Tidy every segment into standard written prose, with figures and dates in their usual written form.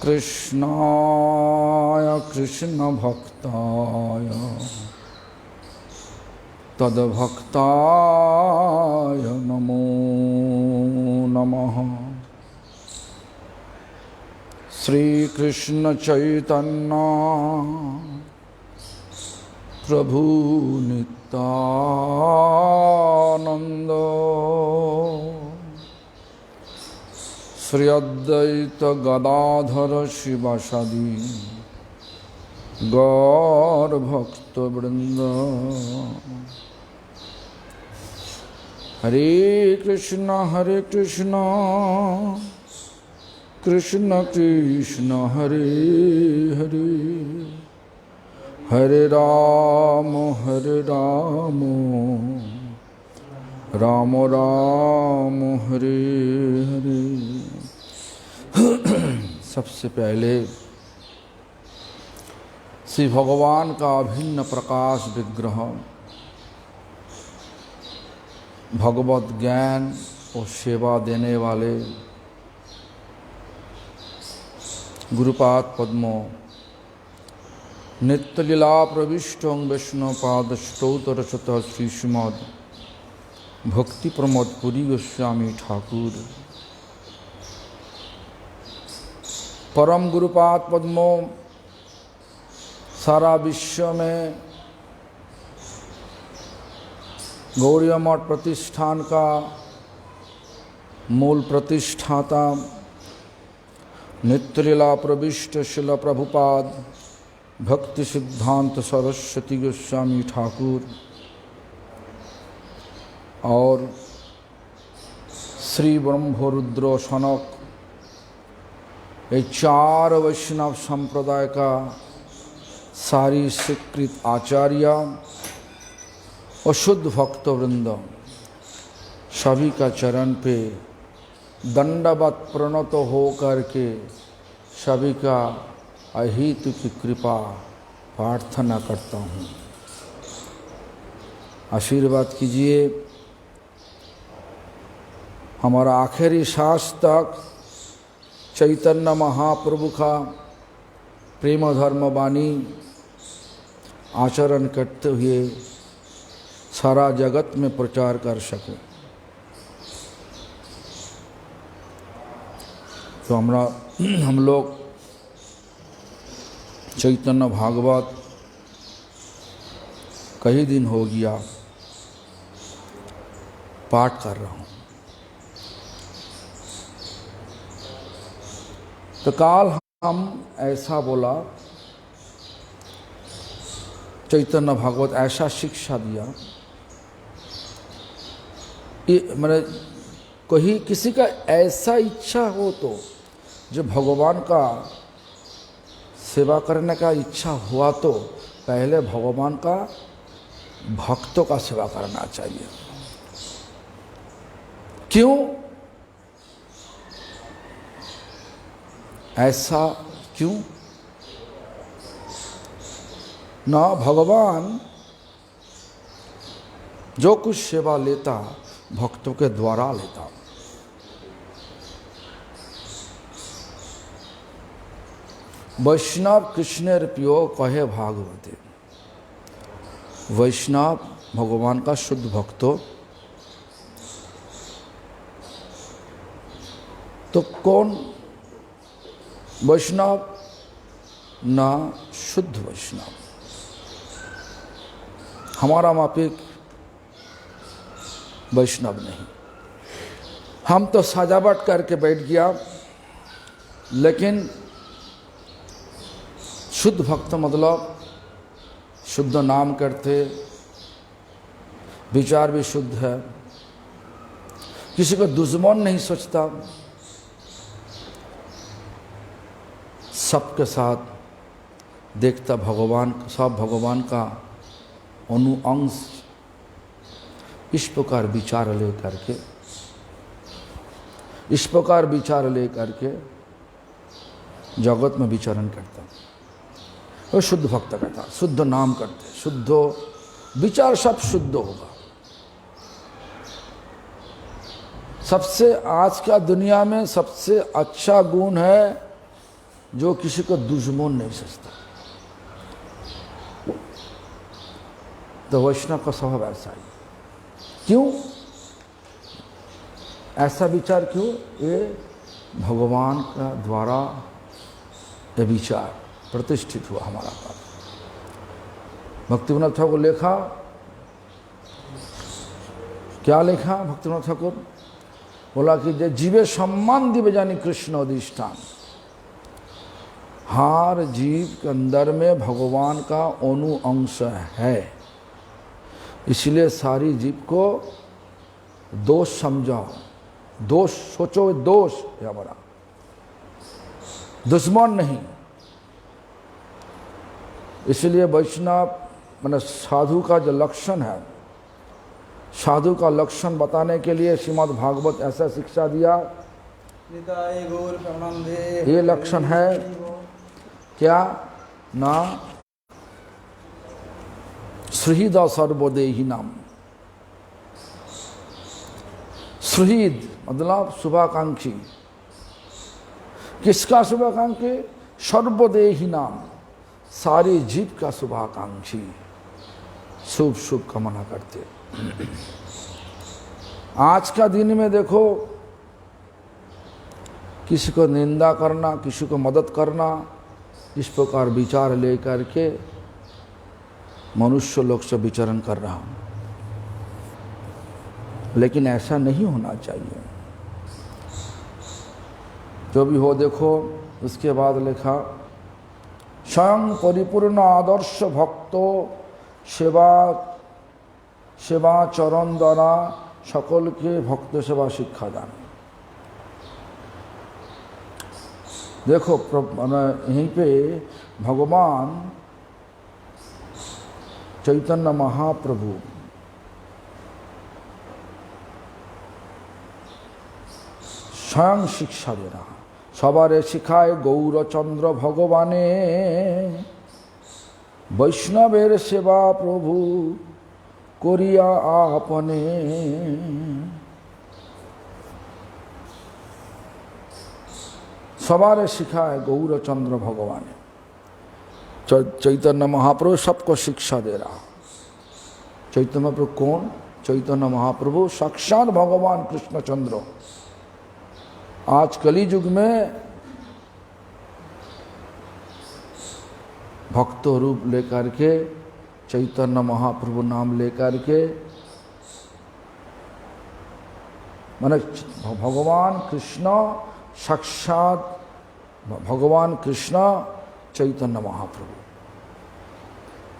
कृष्णाय कृष्णभक्ताय तद्भक्ताय नमो नमः। श्रीकृष्ण चैतन्य प्रभु नित्यानंद श्री अद्वैत गदाधर शिवासादि गौर भक्त वृंद। हरे कृष्ण कृष्ण कृष्ण हरे हरे, हरे राम राम राम हरे हरे। सबसे पहले श्री भगवान का अभिन्न प्रकाश विग्रह भगवत ज्ञान और सेवा देने वाले गुरुपाद पद्मों नित्य लीला प्रविष्टों वैष्णवपाद स्तोत्र शत श्री श्रीमद् भक्ति प्रमोद पुरी गोस्वामी ठाकुर परम गुरुपाद पद्मों सारा विश्व में गौड़ीय मठ प्रतिष्ठान का मूल प्रतिष्ठाता नित्य लीला प्रविष्ट शिल प्रभुपाद भक्ति सिद्धांत सरस्वती गोस्वामी ठाकुर और श्री ब्रह्मरुद्र सनक ये चार वैष्णव संप्रदाय का सारी स्वीकृत आचार्य और शुद्ध भक्त वृंद सभी का चरण पे दंडवत प्रणत हो करके सभी का अहितु की कृपा प्रार्थना करता हूँ। आशीर्वाद कीजिए हमारा आखिरी सांस तक चैतन्य महाप्रभु का प्रेम धर्म वाणी आचरण करते हुए सारा जगत में प्रचार कर सके। तो हम लोग चैतन्य भागवत कई दिन हो गया पाठ कर रहा हूँ। तो काल हम ऐसा बोला चैतन्य भागवत ऐसा शिक्षा दिया मैंने कोई किसी का ऐसा इच्छा हो तो जो भगवान का सेवा करने का इच्छा हुआ तो पहले भगवान का भक्तों का सेवा करना चाहिए। क्यों ऐसा क्यों ना भगवान जो कुछ सेवा लेता भक्तों के द्वारा लेता। वैष्णव कृष्णेर प्रियो कहे भागवते, वैष्णव भगवान का शुद्ध भक्तो। तो कौन वैष्णव ना शुद्ध वैष्णव। हमारा मापिक वैष्णव नहीं। हम तो सजावट करके बैठ गया, लेकिन शुद्ध भक्त मतलब शुद्ध नाम करते, विचार भी शुद्ध है, किसी को दुश्मन नहीं सोचता, सबके साथ देखता भगवान, सब भगवान का अनुअंश। इस प्रकार विचार ले करके जगत में विचरण करता। वो शुद्ध भक्त करता, शुद्ध नाम करते, शुद्ध विचार, सब शुद्ध होगा। सबसे आज का दुनिया में सबसे अच्छा गुण है जो किसी को दुश्मन नहीं समझता। तो वैष्णव का स्वभाव ऐसा ही। क्यों ऐसा विचार? क्यों? ये भगवान का द्वारा ये विचार प्रतिष्ठित हुआ हमारा पास। भक्तिविनोद ठाकुर लिखा, क्या लिखा भक्तिविनोद ठाकुर? बोला कि जे जीवे सम्मान दिवे जानी कृष्ण अधिष्ठान। हर जीव के अंदर में भगवान का अणु अंश है, इसलिए सारी जीव को दोष समझाओ, दोष सोचो, दोष है हमारा, दुश्मन नहीं। इसलिए वैष्णव मैंने साधु का जो लक्षण है, साधु का लक्षण बताने के लिए श्रीमद् भागवत ऐसा शिक्षा दिया। ये लक्षण है क्या ना? सुहृद सर्वदेही नाम। सुहृद मतलब शुभाकांक्षी। किसका शुभाकांक्षी? सर्वदेही नाम, सारे जीव का शुभाकांक्षी, शुभ शुभ कामना करते। आज का दिन में देखो, किसी को निंदा करना, किसी को मदद करना, इस प्रकार विचार लेकर के मनुष्य लोग से विचरण कर रहा हूं, लेकिन ऐसा नहीं होना चाहिए। जो भी हो देखो, उसके बाद लिखा स्वयं परिपूर्ण आदर्श भक्तो सेवा चरण द्वारा सकल के भक्त सेवा शिक्षा दान। देखो यहीं पे भगवान चैतन्य महाप्रभु स्वयं शिक्षा दे रहा। सबारे शिखाए गौरचंद्र भगवाने वैष्णवेर सेवा प्रभु करिया आपने। सबारे सिखाए गौरचंद्र भगवान। चैतन्य महाप्रभु सबको शिक्षा दे रहा। चैतन्य महाप्रभु कौन? चैतन्य महाप्रभु साक्षात भगवान कृष्णचंद्र। आज कली युग में भक्त रूप लेकर के चैतन्य महाप्रभु नाम लेकर के माने भगवान कृष्ण साक्षात भगवान कृष्ण चैतन्य महाप्रभु,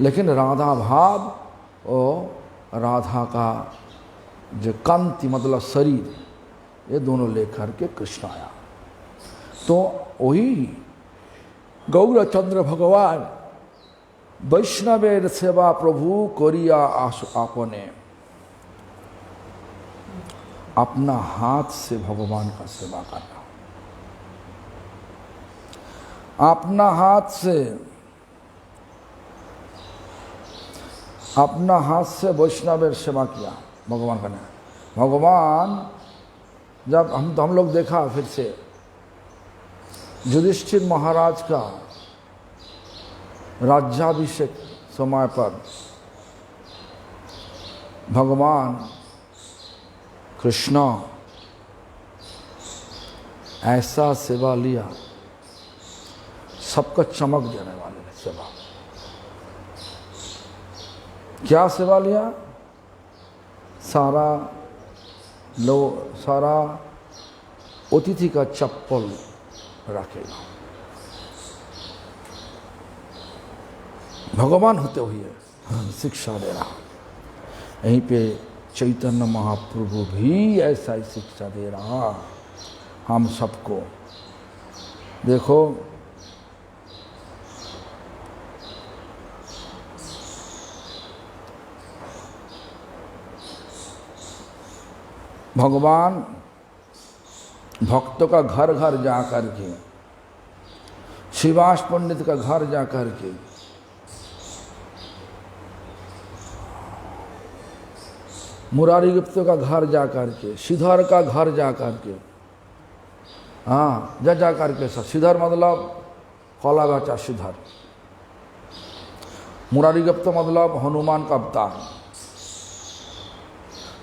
लेकिन राधा भाव और राधा का जो कांति मतलब शरीर, ये दोनों लेकर के कृष्ण आया। तो वही गौरचंद्र भगवान वैष्णवेर सेवा प्रभु करिया आपने, अपना हाथ से भगवान का सेवा करना, अपना हाथ से, अपना हाथ से वैष्णवेर सेवा किया भगवान का नाम। भगवान जब हम लोग देखा फिर से युधिष्ठिर महाराज का राज्याभिषेक समय पर भगवान कृष्ण ऐसा सेवा लिया, सबको चमक देने वाले सेवा। क्या सेवा लिया? सारा अतिथि का चप्पल रखेगा। भगवान होते हुए शिक्षा दे रहा। यहीं पे चैतन्य महाप्रभु भी ऐसा ही शिक्षा दे रहा हम सबको। देखो भगवान भक्तों का घर घर जा कर के, शिवास पंडित का घर जा कर के मुरारी गुप्त का घर जा करके, श्रीधर का घर जा करके, हाँ जा करके सब, श्रीधर मतलब कौला बच्चा श्रीधर, मुरारी गुप्त मतलब हनुमान का अवतार,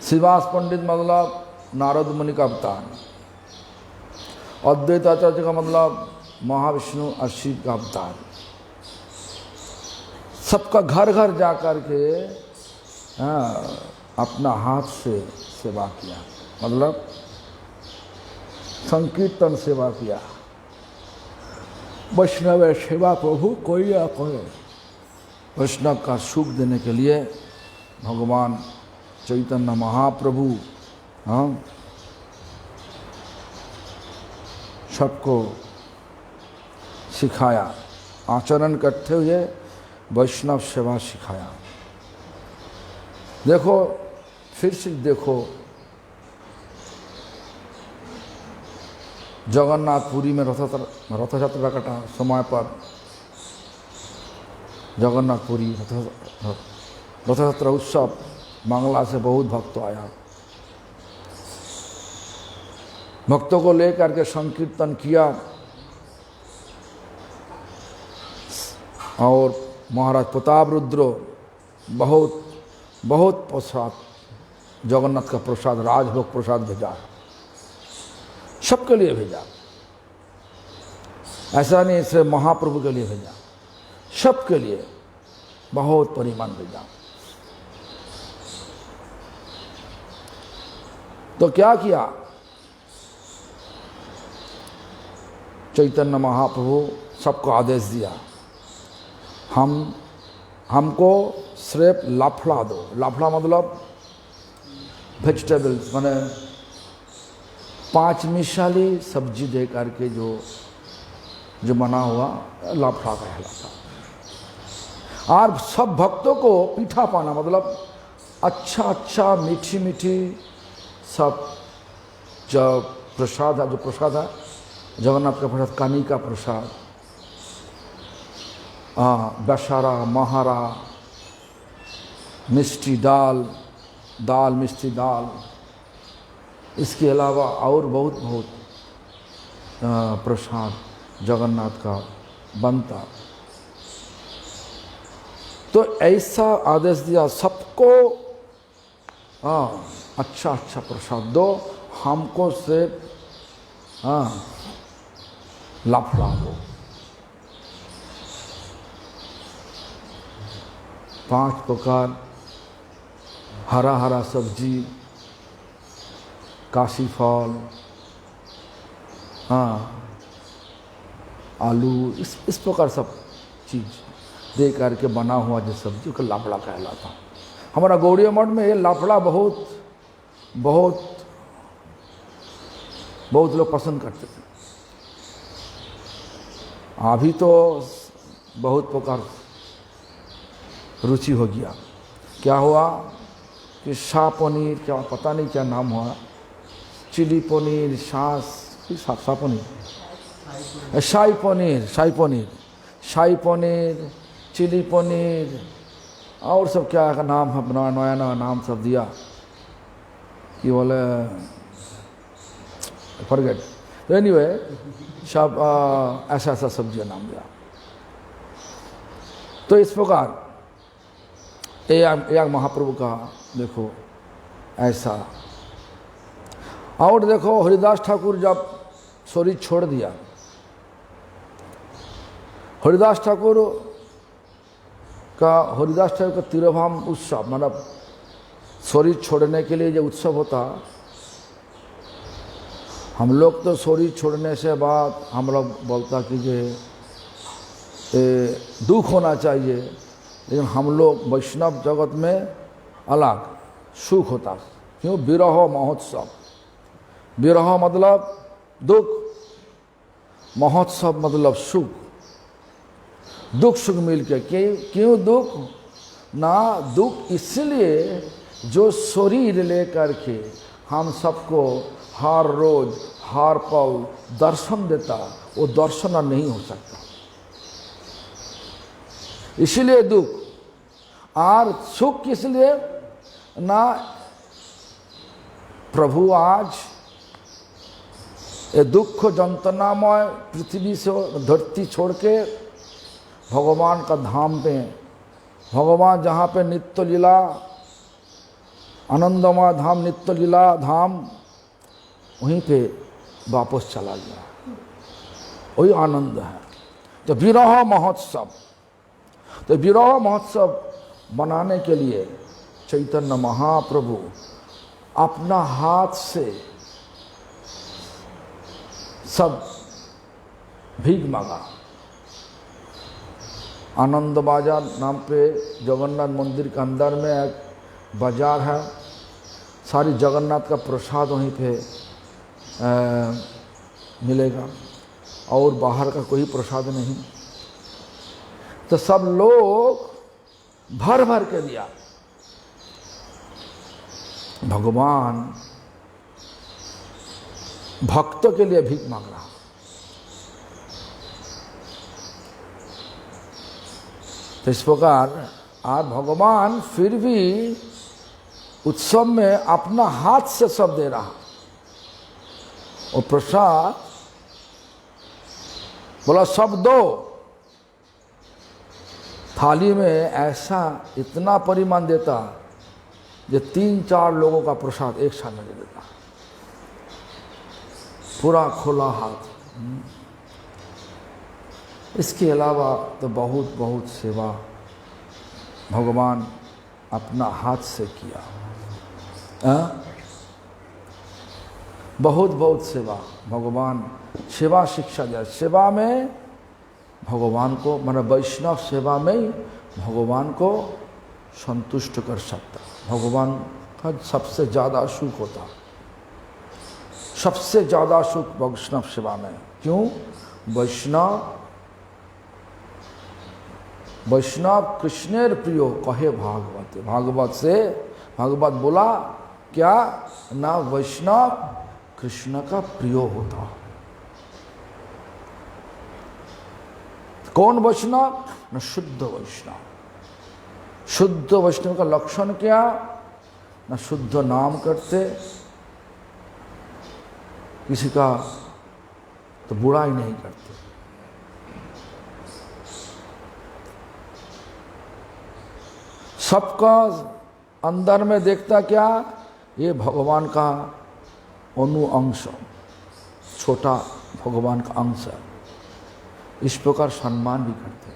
श्रीवास पंडित मतलब नारद मुनि का अवतार, अद्वैत आचार्य का मतलब महाविष्णु और शिव का अवतार। सबका घर घर जा कर के अपना हाथ से सेवा किया, मतलब संकीर्तन सेवा किया। वैष्णव सेवा प्रभु कोई या कोई, वैष्णव का सुख देने के लिए भगवान चैतन्य महाप्रभु सबको सिखाया, आचरण करते हुए वैष्णव सेवा सिखाया। देखो फिर से देखो, जगन्नाथपुरी में रथ यात्रा का समय पर जगन्नाथपुरी रथ यात्रा उत्सव, बांग्ला से बहुत भक्त आया, भक्तों को लेकर के संकीर्तन किया और महाराज प्रताप रुद्र बहुत बहुत प्रसाद, जगन्नाथ का प्रसाद, राजभोग प्रसाद भेजा, सबके लिए भेजा, ऐसा नहीं सिर्फ महाप्रभु के लिए भेजा, सबके लिए बहुत परिमाण भेजा। तो क्या किया चैतन्य महाप्रभु, सबको आदेश दिया, हमको सिर्फ लाफड़ा दो। लाफड़ा मतलब वेजिटेबल्स, माने 5 मिसाली सब्जी दे करके जो बना हुआ लाफड़ा कहलाता। और सब भक्तों को पीठा पाना, मतलब अच्छा अच्छा मीठी मीठी सब जो प्रसाद है, जो प्रसाद है जगन्नाथ का प्रसाद, कानी का प्रसाद, दशहरा, महारा, मिष्टी दाल, मिष्टी दाल, इसके अलावा और बहुत बहुत प्रसाद जगन्नाथ का बनता। तो ऐसा आदेश दिया सबको, अच्छा अच्छा प्रसाद दो, हमको सिर्फ लाफड़ा दो। 5 प्रकार हरा हरा सब्जी, काशी फल, आलू, इस प्रकार सब चीज़ दे करके बना हुआ जो सब्जी का लाफड़ा कहलाता। हमारा गौड़िया मठ में ये लाफड़ा बहुत बहुत बहुत लोग पसंद करते थे। अभी तो बहुत प्रकार रुचि हो गया। क्या हुआ कि शाह पनीर, क्या पता नहीं क्या नाम हुआ, चिली पनीर, शाह पनीर, शाही पनीर, चिली पनीर और सब क्या का नाम है, नया नया नाम सब दिया कि बोले फॉरगेट। तो एनीवे सब ऐसा ऐसा सब्जी नाम दिया। तो इस प्रकार एक महाप्रभु का देखो ऐसा। और देखो हरिदास ठाकुर जब शरीर छोड़ दिया, हरिदास ठाकुर का तिरुभाम उत्सव, मतलब शरीर छोड़ने के लिए जो उत्सव होता, हम लोग तो शरीर छोड़ने से बाद हम लोग बोलता कि दुख होना चाहिए, लेकिन हम लोग वैष्णव जगत में अलग सुख होता। क्यों? विरह महोत्सव, विरह मतलब दुख, महोत्सव मतलब सुख, दुख सुख मिल के। क्यों दुख? ना दुख इसलिए जो शरीर लेकर के हम सबको हर रोज हर पल दर्शन देता, वो दर्शन नहीं हो सकता, इसलिए दुख। और सुख किस लिए? ना प्रभु आज ये दुख जंतनामय पृथ्वी से धरती छोड़ के भगवान का धाम पे, भगवान जहाँ पे नित्य लीला आनंदमय धाम, नित्य लीला धाम, वहीं पे वापस चला गया। वही आनंद है। तो विरह महोत्सव, तो विरह महोत्सव बनाने के लिए चैतन्य महाप्रभु अपना हाथ से सब भीख मांगा। आनंद बाजार नाम पे जगन्नाथ मंदिर के अंदर में एक बाजार है, सारी जगन्नाथ का प्रसाद वहीं पे मिलेगा और बाहर का कोई प्रसाद नहीं। तो सब लोग भर भर के दिया। भगवान भक्तों के लिए भीख मांग रहा। तो इस प्रकार आज भगवान फिर भी उत्सव में अपना हाथ से सब दे रहा। और प्रसाद बोला सब दो। थाली में ऐसा इतना परिमाण देता जो 3-4 लोगों का प्रसाद एक साथ में दे देता, पूरा खुला हाथ। इसके अलावा तो बहुत बहुत सेवा भगवान अपना हाथ से किया। बहुत बहुत सेवा भगवान, सेवा शिक्षा दिया। सेवा में भगवान को, माना वैष्णव सेवा में ही भगवान को संतुष्ट कर सकता। भगवान का सबसे ज़्यादा सुख होता, सबसे ज़्यादा सुख वैष्णव सेवा में। क्यों? वैष्णव कृष्णेर प्रियो कहे भागवत। भागवत से भागवत बोला क्या ना, वैष्णव कृष्ण का प्रिय होता। कौन वैष्णव? न शुद्ध वैष्णव। शुद्ध वैष्णव का लक्षण क्या? न शुद्ध नाम करते, किसी का तो बुराई नहीं करते। सबका अंदर में देखता क्या? ये भगवान का अनु अंश, छोटा भगवान का अंश है। इस प्रकार सम्मान भी करते।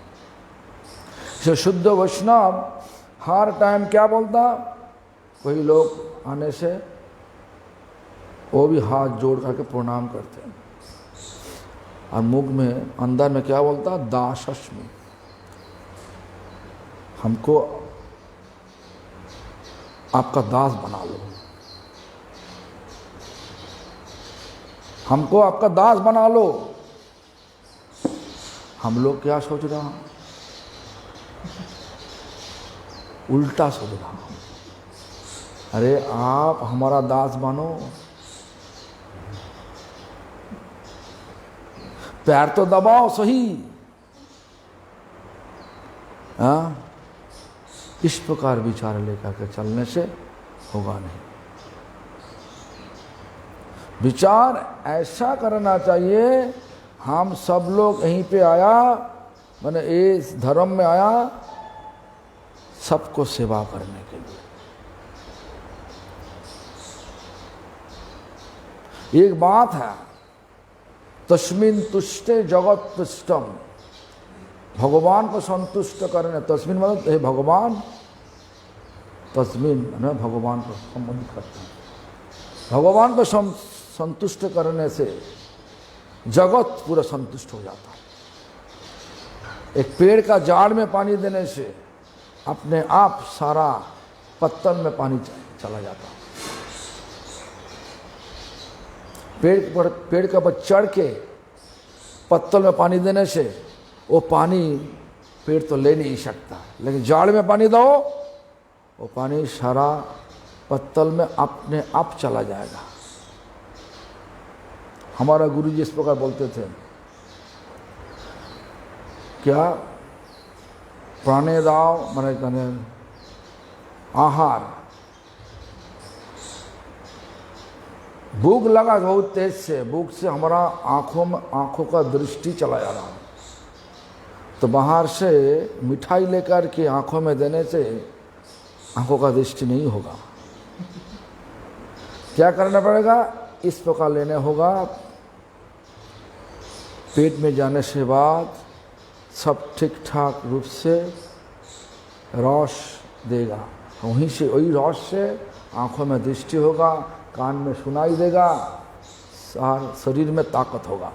इसे शुद्ध वैष्णव हर टाइम क्या बोलता? कोई लोग आने से वो भी हाथ जोड़ करके प्रणाम करते हैं। और मुख में अंदर में क्या बोलता? दासस्मि, हमको आपका दास बना लो, हमको आपका दास बना लो। हम लोग क्या सोच रहा हूं? उल्टा सोच रहा हूं। अरे आप हमारा दास बनो, पैर तो दबाओ सही। हाँ, इस प्रकार विचार लेकर के चलने से होगा नहीं। विचार ऐसा करना चाहिए, हम सब लोग यहीं पे आया, मैंने इस धर्म में आया सबको सेवा करने के लिए। एक बात है, तस्मिन तुष्टे जगत तुष्टम, भगवान को संतुष्ट करने। तस्मिन मतलब हे भगवान, तस्मिन मैं भगवान को संबंधित करता हूँ। भगवान को संतुष्ट करने से जगत पूरा संतुष्ट हो जाता है। एक पेड़ का झाड़ में पानी देने से अपने आप सारा पत्तल में पानी चला जाता। पेड़ के ऊपर चढ़ के पत्तल में पानी देने से वो पानी पेड़ तो ले नहीं सकता, लेकिन झाड़ में पानी दो, वो पानी सारा पत्तल में अपने आप चला जाएगा। हमारा गुरु जी इस प्रकार बोलते थे, क्या प्राणे दाव मैंने कहने आहार, भूख लगा बहुत तेज से, भूख से हमारा आँखों का दृष्टि चला जा रहा है, तो बाहर से मिठाई लेकर के आँखों में देने से आँखों का दृष्टि नहीं होगा। क्या करना पड़ेगा? इस प्रकार लेने होगा, पेट में जाने से बाद सब ठीक ठाक रूप से रौश देगा, वहीं से वही रौश से आँखों में दृष्टि होगा, कान में सुनाई देगा, शरीर में ताकत होगा।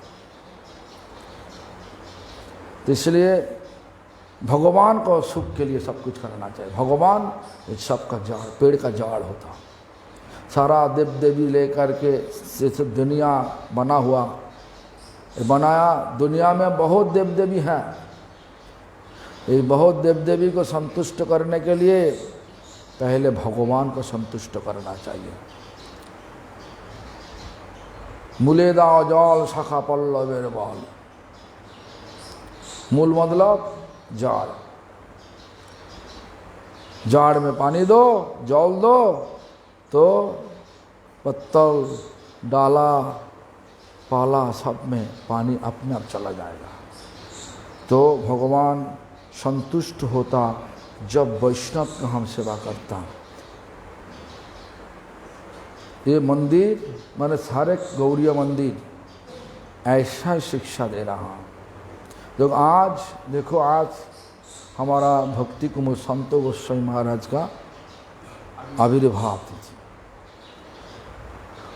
तो इसलिए भगवान को सुख के लिए सब कुछ करना चाहिए। भगवान इस सब का जाड़, पेड़ का जाड़ होता, सारा देव देवी लेकर के जैसे दुनिया बना हुआ बनाया, दुनिया में बहुत देव देवी हैं। ये बहुत देव देवी को संतुष्ट करने के लिए पहले भगवान को संतुष्ट करना चाहिए। मूलेदा जल शाखा पल्लवेर बल, मूल मतलब जाड़, जाड़ में पानी दो, जल दो, तो पत्तल, डाला, पाला सब में पानी अपने आप चला जाएगा। तो भगवान संतुष्ट होता जब वैष्णव का हम सेवा करता। ये मंदिर मैंने सारे गौड़ीय मंदिर ऐसा ही शिक्षा दे रहा हूँ। तो आज देखो, आज हमारा भक्ति कुमार संत गोस्वामी महाराज का आविर्भाव तिथि।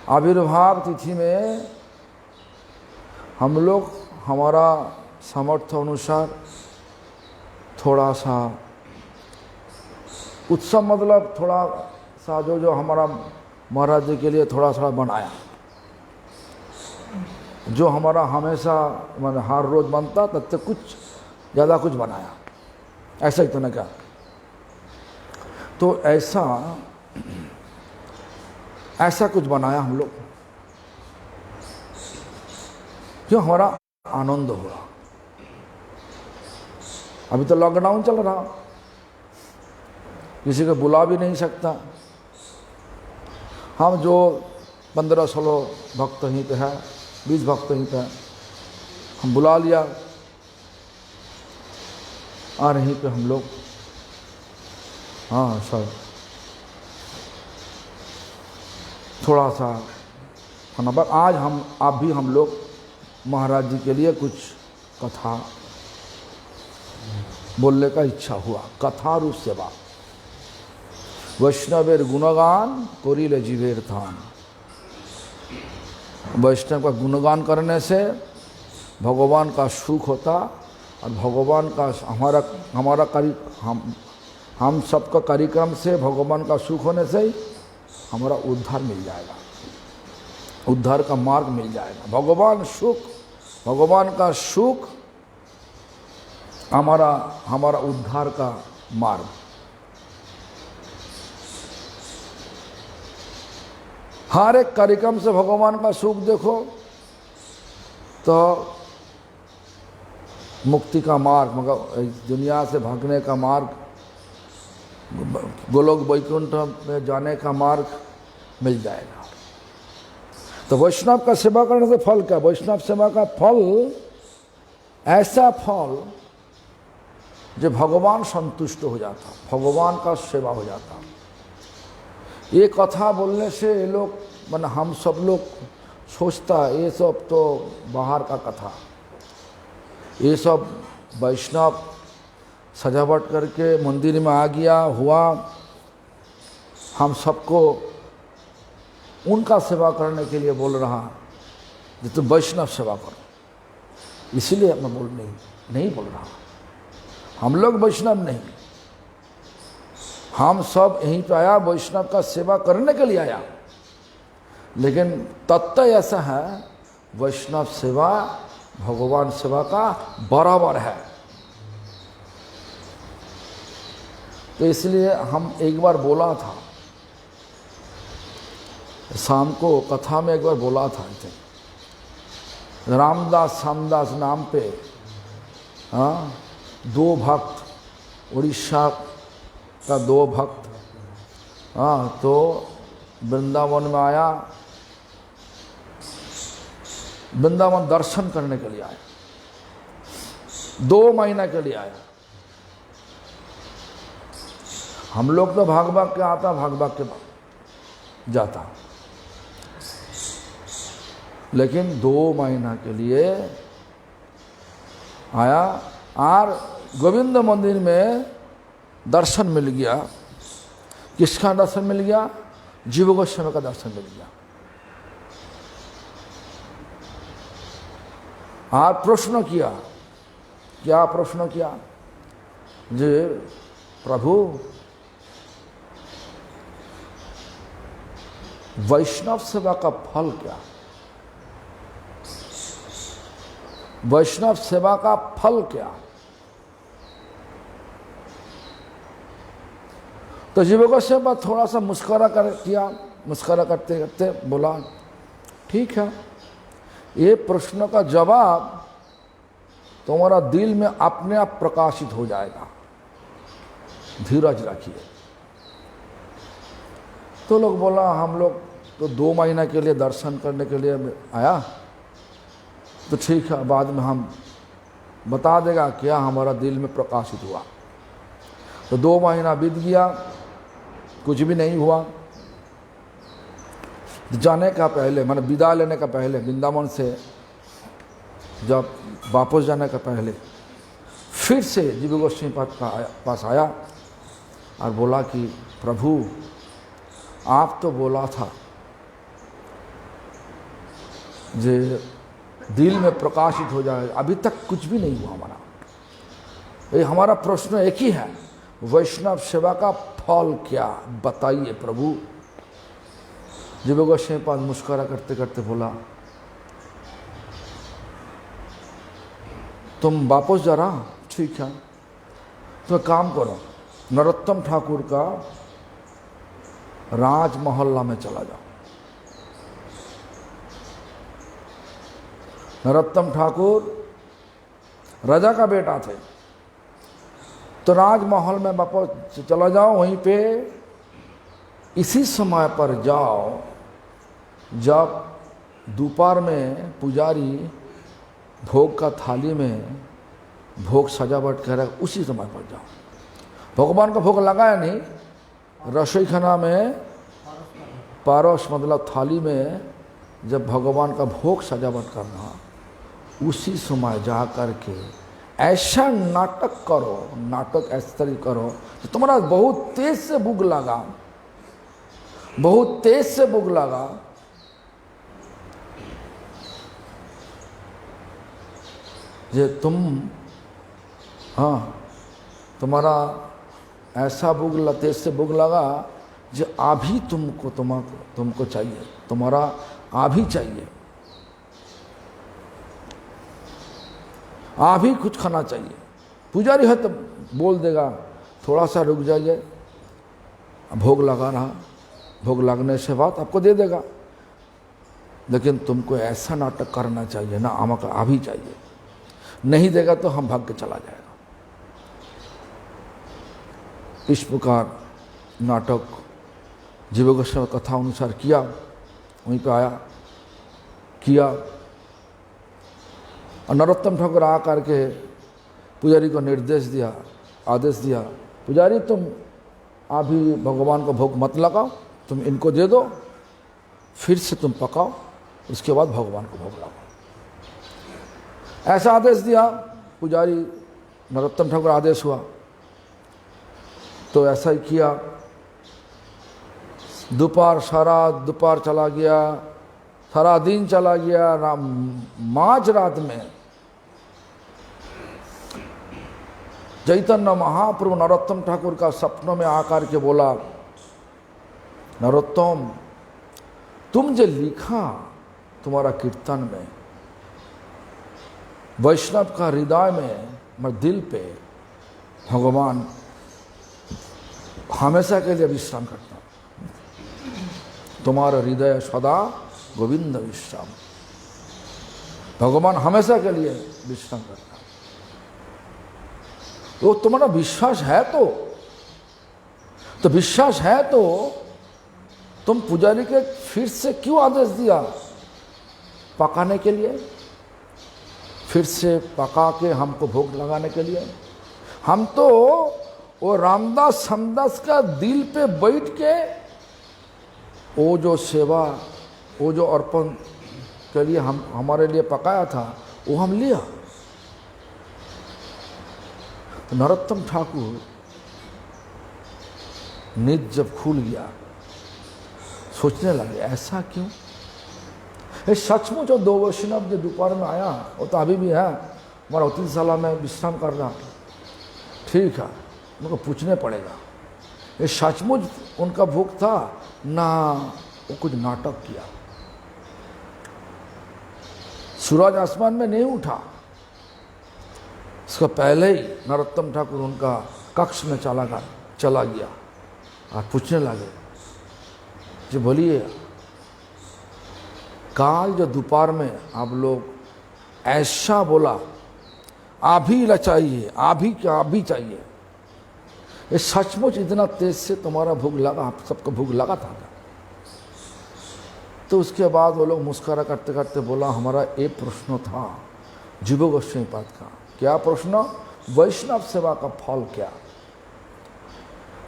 आविर्भाव तिथि में हम लोग हमारा सामर्थ्य अनुसार थोड़ा सा उत्सव, मतलब थोड़ा सा जो हमारा महाराज जी के लिए थोड़ा सा बनाया, जो हमारा हमेशा मतलब हर रोज बनता तब तक कुछ ज़्यादा कुछ बनाया, ऐसा ही तो ना क्या। तो ऐसा कुछ बनाया हम लोग, क्यों? हमारा आनंद हुआ। अभी तो लॉकडाउन चल रहा, किसी को बुला भी नहीं सकता। हम जो 15-16 भक्त यहीं पे है, 20 भक्त यहीं पे है, हम बुला लिया और यहीं पे हम लोग, हाँ सब थोड़ा सा खाना। पर आज हम लोग महाराज जी के लिए कुछ कथा बोलने का इच्छा हुआ। कथा रूप सेवा, वैष्णवेर गुणगान करिले जीवेर थान। वैष्णव का गुणगान करने से भगवान का सुख होता, और भगवान का हम सबका कार्यक्रम से भगवान का सुख होने से ही हमारा उद्धार मिल जाएगा, उद्धार का मार्ग मिल जाएगा। भगवान का सुख हमारा उद्धार का मार्ग। हर एक कार्यक्रम से भगवान का सुख देखो तो मुक्ति का मार्ग, मगर दुनिया से भागने का मार्ग, गोलोक वैकुंठ में जाने का मार्ग मिल जाएगा। तो वैष्णव का सेवा करने से फल क्या? वैष्णव सेवा का फल ऐसा फल जो भगवान संतुष्ट हो जाता, भगवान का सेवा हो जाता। ये कथा बोलने से ये लोग मतलब हम सब लोग सोचता ये सब तो बाहर का कथा, ये सब वैष्णव सजावट करके मंदिर में आ गया हुआ, हम सबको उनका सेवा करने के लिए बोल रहा जो तो वैष्णव सेवा करो, इसीलिए मैं नहीं बोल रहा। हम लोग वैष्णव नहीं, हम सब यहीं पे आया वैष्णव का सेवा करने के लिए आया। लेकिन तत्व ऐसा है, वैष्णव सेवा भगवान सेवा का बराबर है। तो इसलिए हम एक बार बोला था, शाम को कथा में एक बार बोला था, रामदास श्यामदास नाम पे दो भक्त, उड़ीसा का दो भक्त तो वृंदावन में आया, वृंदावन दर्शन करने के लिए आया, 2 महीना के लिए आया। हम लोग तो भाग भाग के आता, भाग भाग के जाता, लेकिन 2 महीना के लिए आया और गोविंद मंदिर में दर्शन मिल गया। किसका दर्शन मिल गया? जीव गोस्वामी का दर्शन मिल गया। और प्रश्न किया, क्या प्रश्न किया? जे प्रभु, वैष्णव सेवा का फल क्या? वैष्णव सेवा का फल क्या? तो जीव गोस्वामी थोड़ा सा मुस्कुरा करते करते बोला, ठीक है, ये प्रश्न का जवाब तुम्हारा दिल में अपने आप प्रकाशित हो जाएगा, धीरज रखिए। तो लोग बोला, हम लोग तो 2 महीना के लिए दर्शन करने के लिए आया, तो ठीक है, बाद में हम बता देगा क्या हमारा दिल में प्रकाशित हुआ। तो 2 महीना बीत गया, कुछ भी नहीं हुआ। जाने का पहले, माने विदा लेने का पहले, वृंदावन से जब वापस जाने का पहले फिर से जीव गोस्वामी पास आया और बोला कि प्रभु, आप तो बोला था जे दिल में प्रकाशित हो जाए, अभी तक कुछ भी नहीं हुआ हमारा। ये हमारा प्रश्न एक ही है, वैष्णव सेवा का फल क्या, बताइए प्रभु। जीव गोस्वामी पास मुस्कुरा करते करते बोला, तुम वापस जा रहा, ठीक है, तो काम करो, नरोत्तम ठाकुर का राज मोहल्ला में चला जाओ। नरोत्तम ठाकुर राजा का बेटा थे, तो राजमहल में वापस चला जाओ। वहीं पे इसी समय पर जाओ जब दोपहर में पुजारी भोग का थाली में भोग सजावट कर रहा है, उसी समय पर जाओ। भगवान का भोग लगाया नहीं, रसोई खाना में पारस मतलब थाली में जब भगवान का भोग सजावट करना, उसी समय जा करके ऐसा नाटक करो, नाटक ऐसे तरह करो तो तुम्हारा बहुत तेज से भूख लगा, बहुत तेज से भूख लगा, जे तुम, हाँ, तुम्हारा ऐसा भूख, तेज से भूख लगा जो अभी तुमको चाहिए, तुम्हारा अभी चाहिए, अभी कुछ खाना चाहिए। पुजारी है तो बोल देगा थोड़ा सा रुक जाइए, भोग लगा रहा, भोग लगने से बाद आपको दे देगा, लेकिन तुमको ऐसा नाटक करना चाहिए ना, हमको अभी चाहिए, नहीं देगा तो हम भाग के चला जाएगा। इस प्रकार नाटक जीव गोस्वामी कथा अनुसार किया, वहीं पे आया, किया। और नरोत्तम ठाकुर आ करके पुजारी को निर्देश दिया, आदेश दिया, पुजारी तुम अभी भगवान को भोग मत लगाओ, तुम इनको दे दो, फिर से तुम पकाओ, उसके बाद भगवान को भोग लगाओ। ऐसा आदेश दिया पुजारी, नरोत्तम ठाकुर आदेश हुआ तो ऐसा ही किया। सारा दोपहर चला गया, सारा दिन चला गया। माझ रात में चैतन्य महाप्रभु नरोत्तम ठाकुर का सपनों में आकर के बोला, नरोत्तम तुम जो लिखा तुम्हारा कीर्तन में, वैष्णव का हृदय में, दिल पे भगवान हमेशा के लिए विश्राम करता, तुम्हारा हृदय सदा गोविंद विश्राम, भगवान हमेशा के लिए विश्राम करता। तो तुम्हारा विश्वास है तो विश्वास है तो तुम पुजारी के फिर से क्यों आदेश दिया पकाने के लिए, फिर से पका के हमको भोग लगाने के लिए। हम तो वो रामदास समदास का दिल पे बैठ के वो जो सेवा, वो जो अर्पण के लिए हम हमारे लिए पकाया था, वो हम लिया। तो नरोत्तम ठाकुर नींद जब खुल गया, सोचने लगे ऐसा क्यों? ये सचमुच जो 2 वैष्णव जो दोपहर में आया, वो तो अभी भी है, हमारा अतिथिशाला में विश्राम कर रहा। ठीक है, उनको पूछने पड़ेगा ये सचमुच उनका भूख था ना वो कुछ नाटक किया। सूरज आसमान में नहीं उठा, इसका पहले ही नरोत्तम ठाकुर उनका कक्ष में चला गया और पूछने लगे, जो बोलिए काल जो दोपहर में आप लोग ऐसा बोला, अभी चाहिए, अभी क्या अभी चाहिए, ये सचमुच इतना तेज से तुम्हारा भूख लगा, आप सबको भूख लगा था? तो उसके बाद वो लोग मुस्कुरा करते करते बोला, हमारा एक प्रश्न था जीव गोस्वामी पाद का। क्या प्रश्न? वैष्णव सेवा का फल क्या?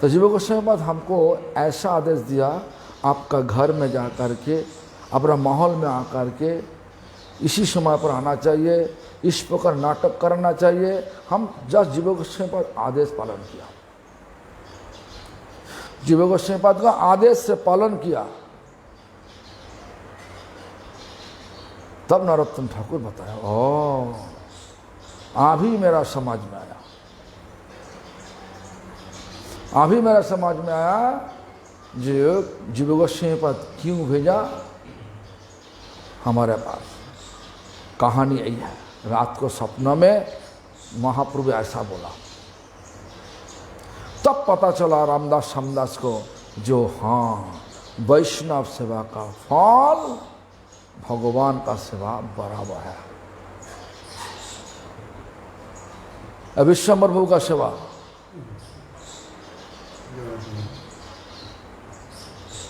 तो जीव गोस्वामी पाद हमको ऐसा आदेश दिया, आपका घर में जा कर के, अपना माहौल में आकर के इसी समय पर आना चाहिए, इस प्रकार नाटक करना चाहिए। हम जस्ट जीव गोस्वामी पाद आदेश पालन किया, जीव गोस्वामी पाद का आदेश से पालन किया। तब नरोत्तम ठाकुर बताया, ओ अभी मेरा समझ में आया, अभी मेरा समझ में आया जो जीव गोस्वामी पाद क्यों भेजा हमारे पास। कहानी यही है, रात को सपना में महाप्रभु ऐसा बोला, तब पता चला रामदास समदास को, जो हाँ वैष्णव सेवा का फल भगवान का सेवा बराबर है। विश्वम्भर प्रभु का सेवा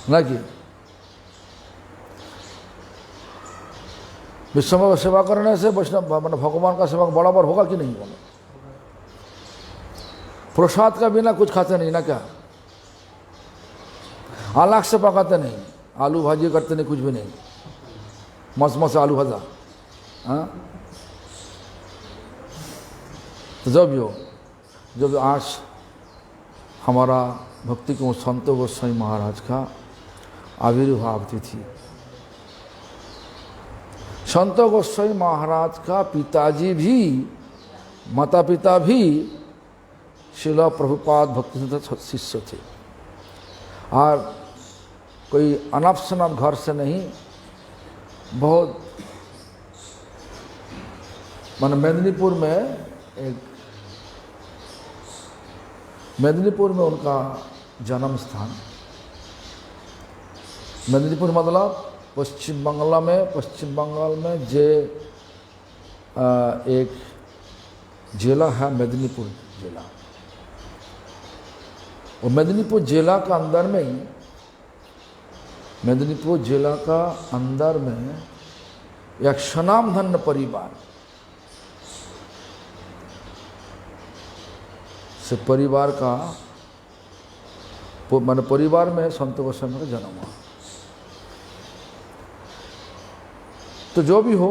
ना कि विश्वम्भर सेवा करने से वैष्णव मतलब भगवान का सेवा बराबर होगा कि नहीं होगा? प्रसाद का बिना कुछ खाते नहीं ना क्या? अलग से पकाते नहीं, आलू भाजी करते नहीं, कुछ भी नहीं, मस्त मस्त आलू भाजा। हाँ, तो जब आज हमारा भक्ति को संत गोस्वामी महाराज का आविर्भाव तिथि, संत गोस्वामी महाराज का पिताजी भी, माता पिता भी श्रील प्रभुपाद भक्ति शिष्य थे, और कोई अनाप शनाप घर से नहीं, बहुत माने मेदिनीपुर में उनका जन्म स्थान। मेदिनीपुर मतलब पश्चिम बंगाल में जे एक जिला है मेदिनीपुर जिला, और मेदिनीपुर जिला का अंदर में ही, मेदिनीपुर जिला का अंदर में एक स्वनामधन्य परिवार से परिवार का माने परिवार में संत गोस्वामी का जन्म हुआ। तो जो भी हो,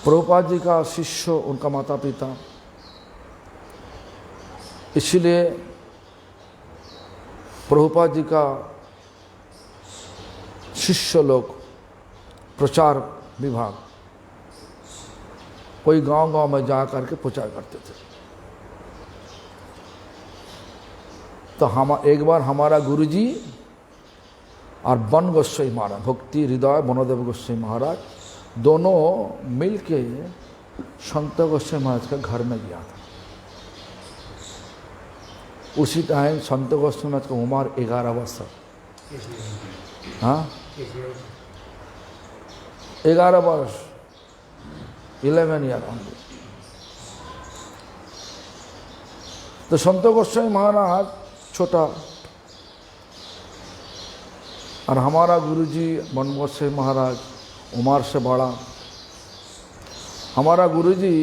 प्रभुपाद जी का शिष्य उनका माता पिता, इसलिए प्रभुपाद जी का शिष्य लोग प्रचार विभाग कोई गांव-गांव में जा करके प्रचार करते थे। तो हम एक बार हमारा गुरुजी और वन गोस्वामी महाराज, भक्ति हृदय वनदेव गोस्वामी महाराज, दोनों मिलके संत गोस्वामी महाराज के घर में गया था। उसी टाइम संत गोस्वामी महाराज का उम्र 11 वर्ष। हाँ, 11 वर्ष, 11 ईयर। तो संत गोस्वामी महाराज छोटा, और हमारा गुरुजी बनबोसे महाराज उम्र से बड़ा। हमारा गुरुजी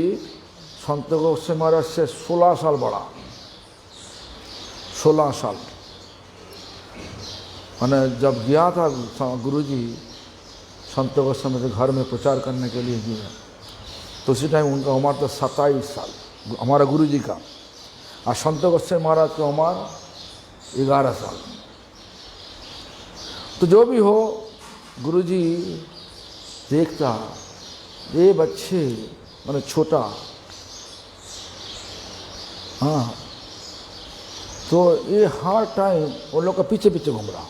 संत गोस्वामी महाराज से 16 साल बड़ा, 16 साल। मैंने जब गया था गुरुजी संत गोस्वामी के घर में प्रचार करने के लिए गया, तो उसी टाइम उनका उम्र था 27 साल हमारा गुरुजी का, और संत गोस्वामी महाराज की उम्र 11 साल। तो जो भी हो, गुरुजी देखता ये बच्चे मैंने छोटा, हाँ, तो ये हर टाइम उन लोग का पीछे पीछे घूम रहा,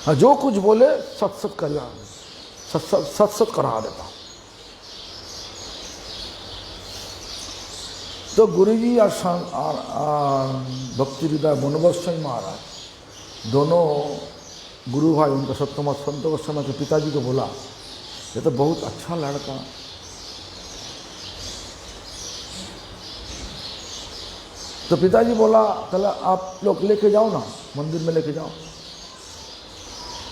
हाँ, जो कुछ बोले सत सत कर सत सत करा देता। तो गुरुजी और भक्ति हृदय बनबोस्वामी महाराज दोनों गुरु भाई, उनका सत्यम संत गोस्वामी के पिताजी को बोला ये तो बहुत अच्छा लड़का, तो पिताजी बोला चलो आप लोग लेके जाओ ना, मंदिर में लेके जाओ।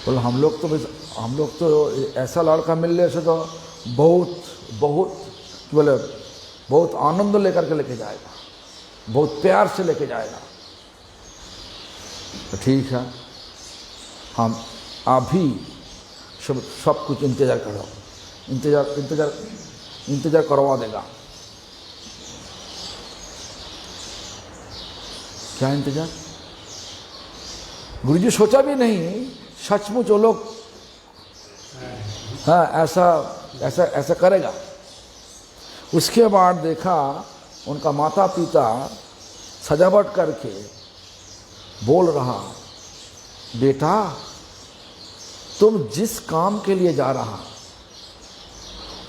बोला हम लोग तो ऐसा लड़का मिलने से तो बहुत बहुत बोले बहुत आनंद लेकर के लेके जाएगा, बहुत प्यार से लेके जाएगा। तो ठीक है, हम अभी सब कुछ इंतज़ार करो, इंतज़ार करवा देगा। क्या इंतज़ार? गुरुजी सोचा भी नहीं सचमुच वो लोग, हाँ, ऐसा करेगा। उसके बाद देखा उनका माता पिता सजावट करके बोल रहा, बेटा तुम जिस काम के लिए जा रहा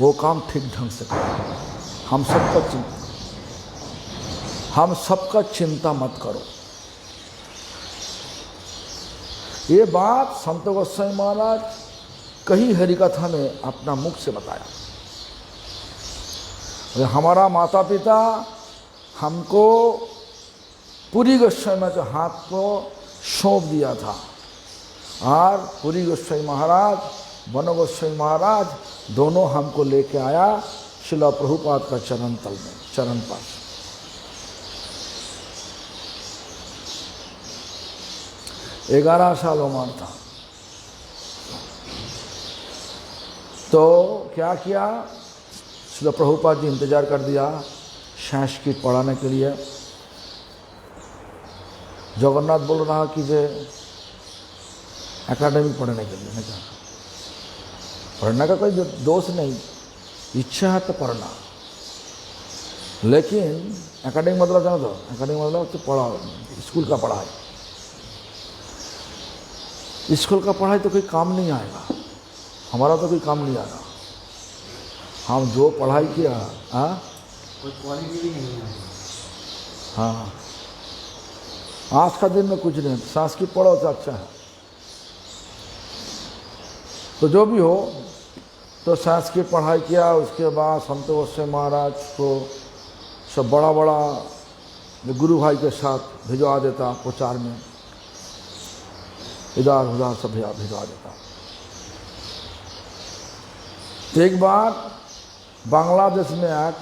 वो काम ठीक ढंग से करो, हम सबका चिंता मत करो। ये बात संत गोस्वामी महाराज कहीं हरिकथा में अपना मुख से बताया। हमारा माता पिता हमको पुरी गोस्वामी के हाथ को सौंप दिया था, और पुरी गोस्वामी महाराज, वन गोस्वामी महाराज दोनों हमको लेके आया श्रील प्रभुपाद का चरण तल में, चरण पर। 11 साल उम्र था। तो क्या किया, श्रील प्रभुपाद जी इंतजार कर दिया संस्कृत पढ़ाने के लिए। जगन्नाथ बोल रहा कि जे एकेडमी पढ़ने के लिए, नहीं, पढ़ने का कोई दोष नहीं, इच्छा है तो पढ़ना, लेकिन एकेडमी मतलब जानो तो, एकेडमी मतलब तो पढ़ा, स्कूल का पढ़ाई, स्कूल का पढ़ाई तो कोई काम नहीं आएगा, हमारा तो कोई काम नहीं आएगा। हम जो पढ़ाई किया, हाँ, कोई क्वालिटी भी नहीं है। हाँ, आज का दिन में कुछ नहीं, संस्कृत पढ़ो तो अच्छा है। तो जो भी हो, तो संस्कृत पढ़ाई किया। उसके बाद संत गोस्वामी महाराज को सब बड़ा बड़ा गुरु भाई के साथ भिजवा देता प्रचार में, इधर उधर सब भिजवा देता। एक बार बांग्लादेश में एक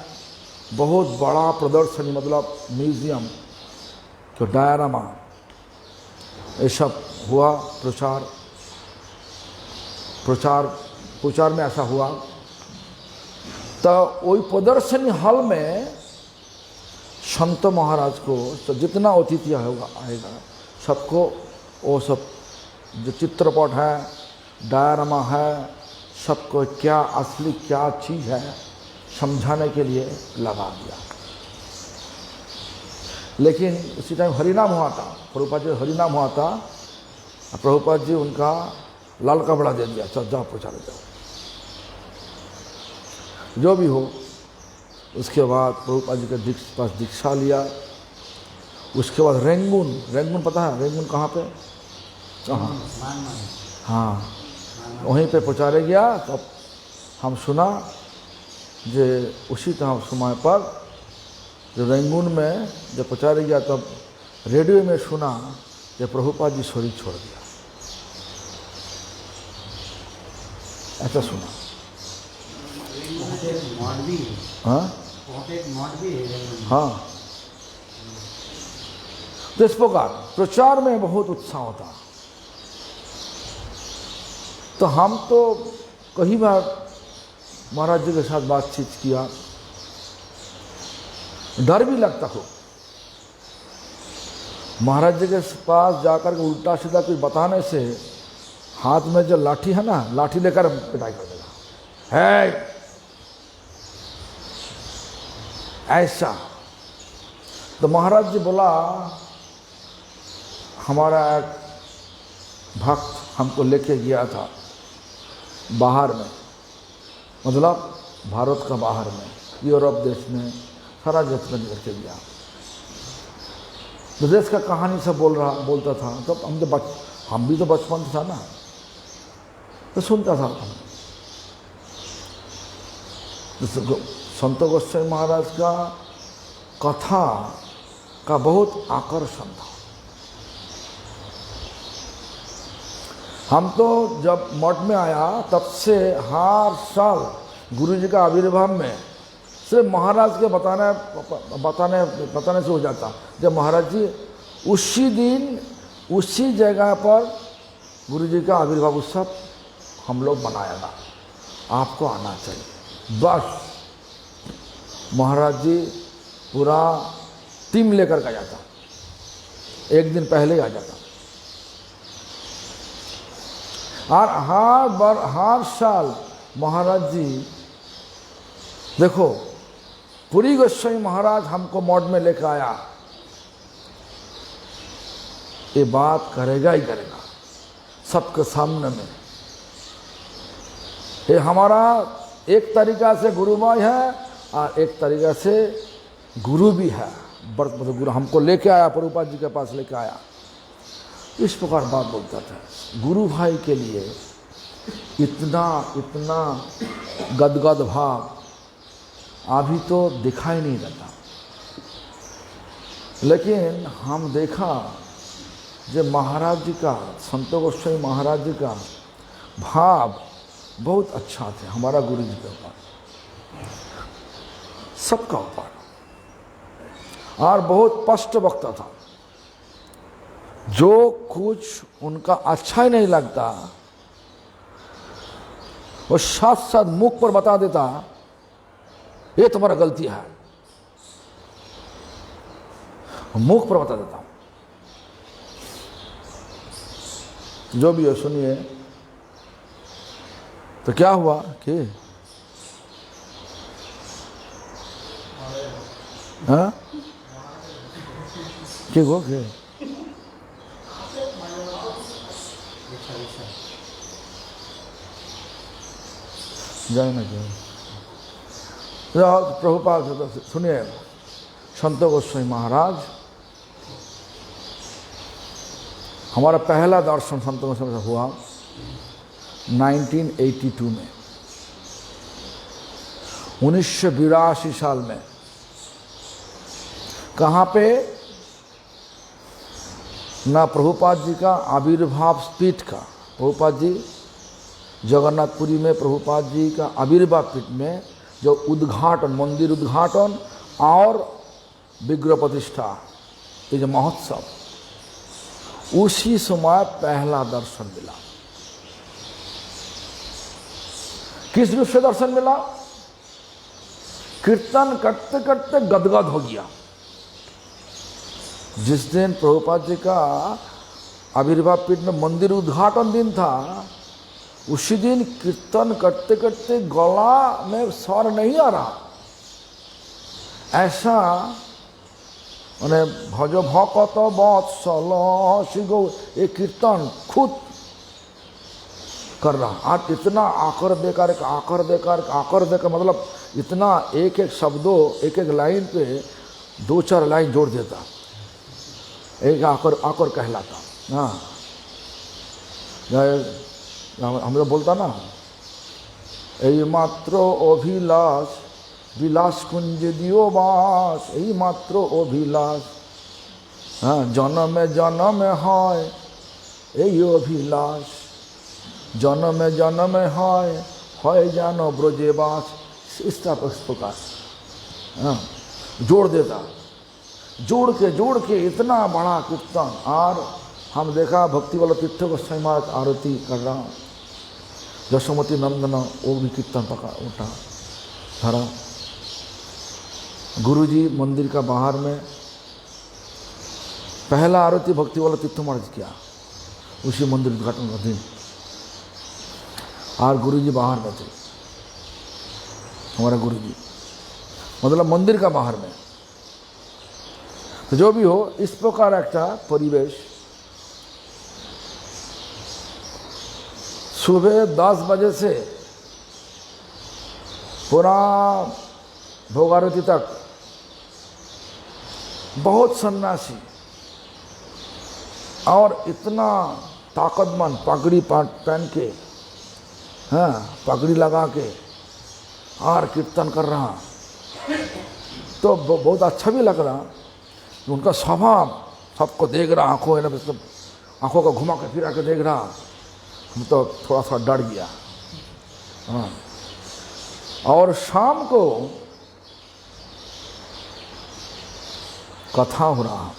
बहुत बड़ा प्रदर्शनी, मतलब म्यूजियम, तो डायरामा, ये सब हुआ, प्रचार में ऐसा हुआ। तो वही प्रदर्शनी हॉल में संत महाराज को तो जितना अतिथि आएगा सबको वो सब जो चित्रपट है, डायरामा है, सबको क्या असली क्या चीज़ है समझाने के लिए लगा दिया। लेकिन उसी टाइम हरिनाम हुआ था, प्रभुपाद जी हरिनाम हुआ था, प्रभुपाद जी उनका लाल कपड़ा दे दिया, चल जाओ प्रचार जाओ। जो भी हो, उसके बाद प्रभुपाद जी के पास दीक्षा लिया। उसके बाद रेंगुन पता है रेंगुन कहाँ पे? हाँ, वहीं पे प्रचारे गया। तब हम सुना जे उसी तरह समय पर जो रेंगुन में जब प्रचारे गया, तब रेडियो में सुना कि प्रभुपाद जी शरीर छोड़ दिया। ऐसा सुना। वहाँ पे एक मठ भी है। हाँ वहाँ पे एक मठ भी है। हाँ। तो इस प्रकार प्रचार में बहुत उत्साह होता। तो हम तो कई बार महाराज जी के साथ बातचीत किया, डर भी लगता हो। महाराज जी के पास जाकर के उल्टा सीधा कुछ बताने से हाथ में जो लाठी है ना, लाठी लेकर पिटाई कर देगा, है ऐसा। तो महाराज जी बोला, हमारा एक भक्त हमको लेके गया था बाहर में, मतलब भारत का बाहर में, यूरोप देश में, सारा देश में लेके गया। तो देश का कहानी सब बोलता था। तो हम भी तो बचपन था ना, तो सुनता था। तो संत गोस्वामी महाराज का कथा का बहुत आकर्षण था। हम तो जब मठ में आया तब से हर साल गुरु जी का आविर्भाव में सिर्फ महाराज के बताने से हो जाता। जब महाराज जी उसी दिन उसी जगह पर गुरु जी का आविर्भाव उत्सव हम लोग मनाएगा, आपको आना चाहिए। बस महाराज जी पूरा टीम लेकर के जाता, एक दिन पहले ही आ जाता। और हर साल महाराज जी, देखो पुरी गोस्वामी महाराज हमको मठ में लेकर आया, ये बात करेगा ही करेगा सबके सामने में। ये हमारा एक तरीका से गुरु भाई है और एक तरीका से गुरु भी है। मतलब गुरु हमको लेके आया, प्रभुपाद जी के पास लेके आया, इस प्रकार बात बोलता था। गुरु भाई के लिए इतना गदगद भाव अभी तो दिखाई नहीं देता। लेकिन हम देखा जो महाराज जी का, संत गोस्वामी महाराज जी का भाव बहुत अच्छा थे हमारा गुरु जी के ऊपर, सबका ऊपर, और बहुत स्पष्ट वक्ता था। जो कुछ उनका अच्छा ही नहीं लगता वो साथ साथ मुख पर बता देता, ये तुम्हारा गलती है, मुख पर बता देता। जो भी है सुनिए। तो क्या हुआ कि हाँ क्या हुआ कि जाए ना जाए। प्रभुपाद सुनिए, संत गोस्वामी महाराज, हमारा पहला दर्शन संत गोस्वामी से हुआ 1982 में, 1982 साल में। कहाँ पे? ना प्रभुपाद जी का आविर्भाव पीठ का, प्रभुपाद जी जगन्नाथपुरी में प्रभुपाद जी का आविर्भाव पीठ में जो उद्घाटन, मंदिर उद्घाटन और विग्रह प्रतिष्ठा, ये जो महोत्सव, उसी समय पहला दर्शन मिला। किस रूप से दर्शन मिला? कीर्तन करते करते गदगद हो गया। जिस दिन प्रभुपाद जी का आविर्भाव पीठ में मंदिर उद्घाटन दिन था, उसी दिन कीर्तन करते करते गला में स्वर नहीं आ रहा, ऐसा मैंने भज भकत वत्सल शिगो, ये कीर्तन खुद कर रहा। और इतना आकर देकर मतलब इतना एक एक शब्दों, एक एक लाइन पे 2-4 लाइन जोड़ देता, एक आकर कहलाता। हाँ, हम लोग बोलता ना, यही मात्र अभिलाष विलास कुंज दियो बास, यही मात्र अभिलाष। हाँ, जन्म जन्म है এই অভিলাষ, जन्म जन्म है जानो ब्रजेवास। इसका प्रकार हाँ, जोड़ देता, जोड़ के इतना बड़ा कीर्तन। और हम देखा भक्ति वाला तीर्थ को स्वयं आरती कर रहा, यशोमती नंदन वो भी कीर्तन पका उठा धरा। गुरुजी मंदिर का बाहर में पहला आरती भक्ति वाला तीर्थ महाराज किया उसी मंदिर उद्घाटन का दिन, और गुरुजी बाहर में थे, हमारा गुरुजी मतलब मंदिर का बाहर में। तो जो भी हो, इस प्रकार एक परिवेश। सुबह 10 बजे से पूरा भोग आरती तक बहुत सन्यासी और इतना ताकतमंद पगड़ी पहन के, हाँ पगड़ी लगा के और कीर्तन कर रहा। तो बहुत अच्छा भी लग रहा। उनका स्वभाव सबको देख रहा, आंखों को घुमा के फिरा के देख रहा। हम तो थोड़ा सा डर गया। हाँ, और शाम को कथा हो रहा।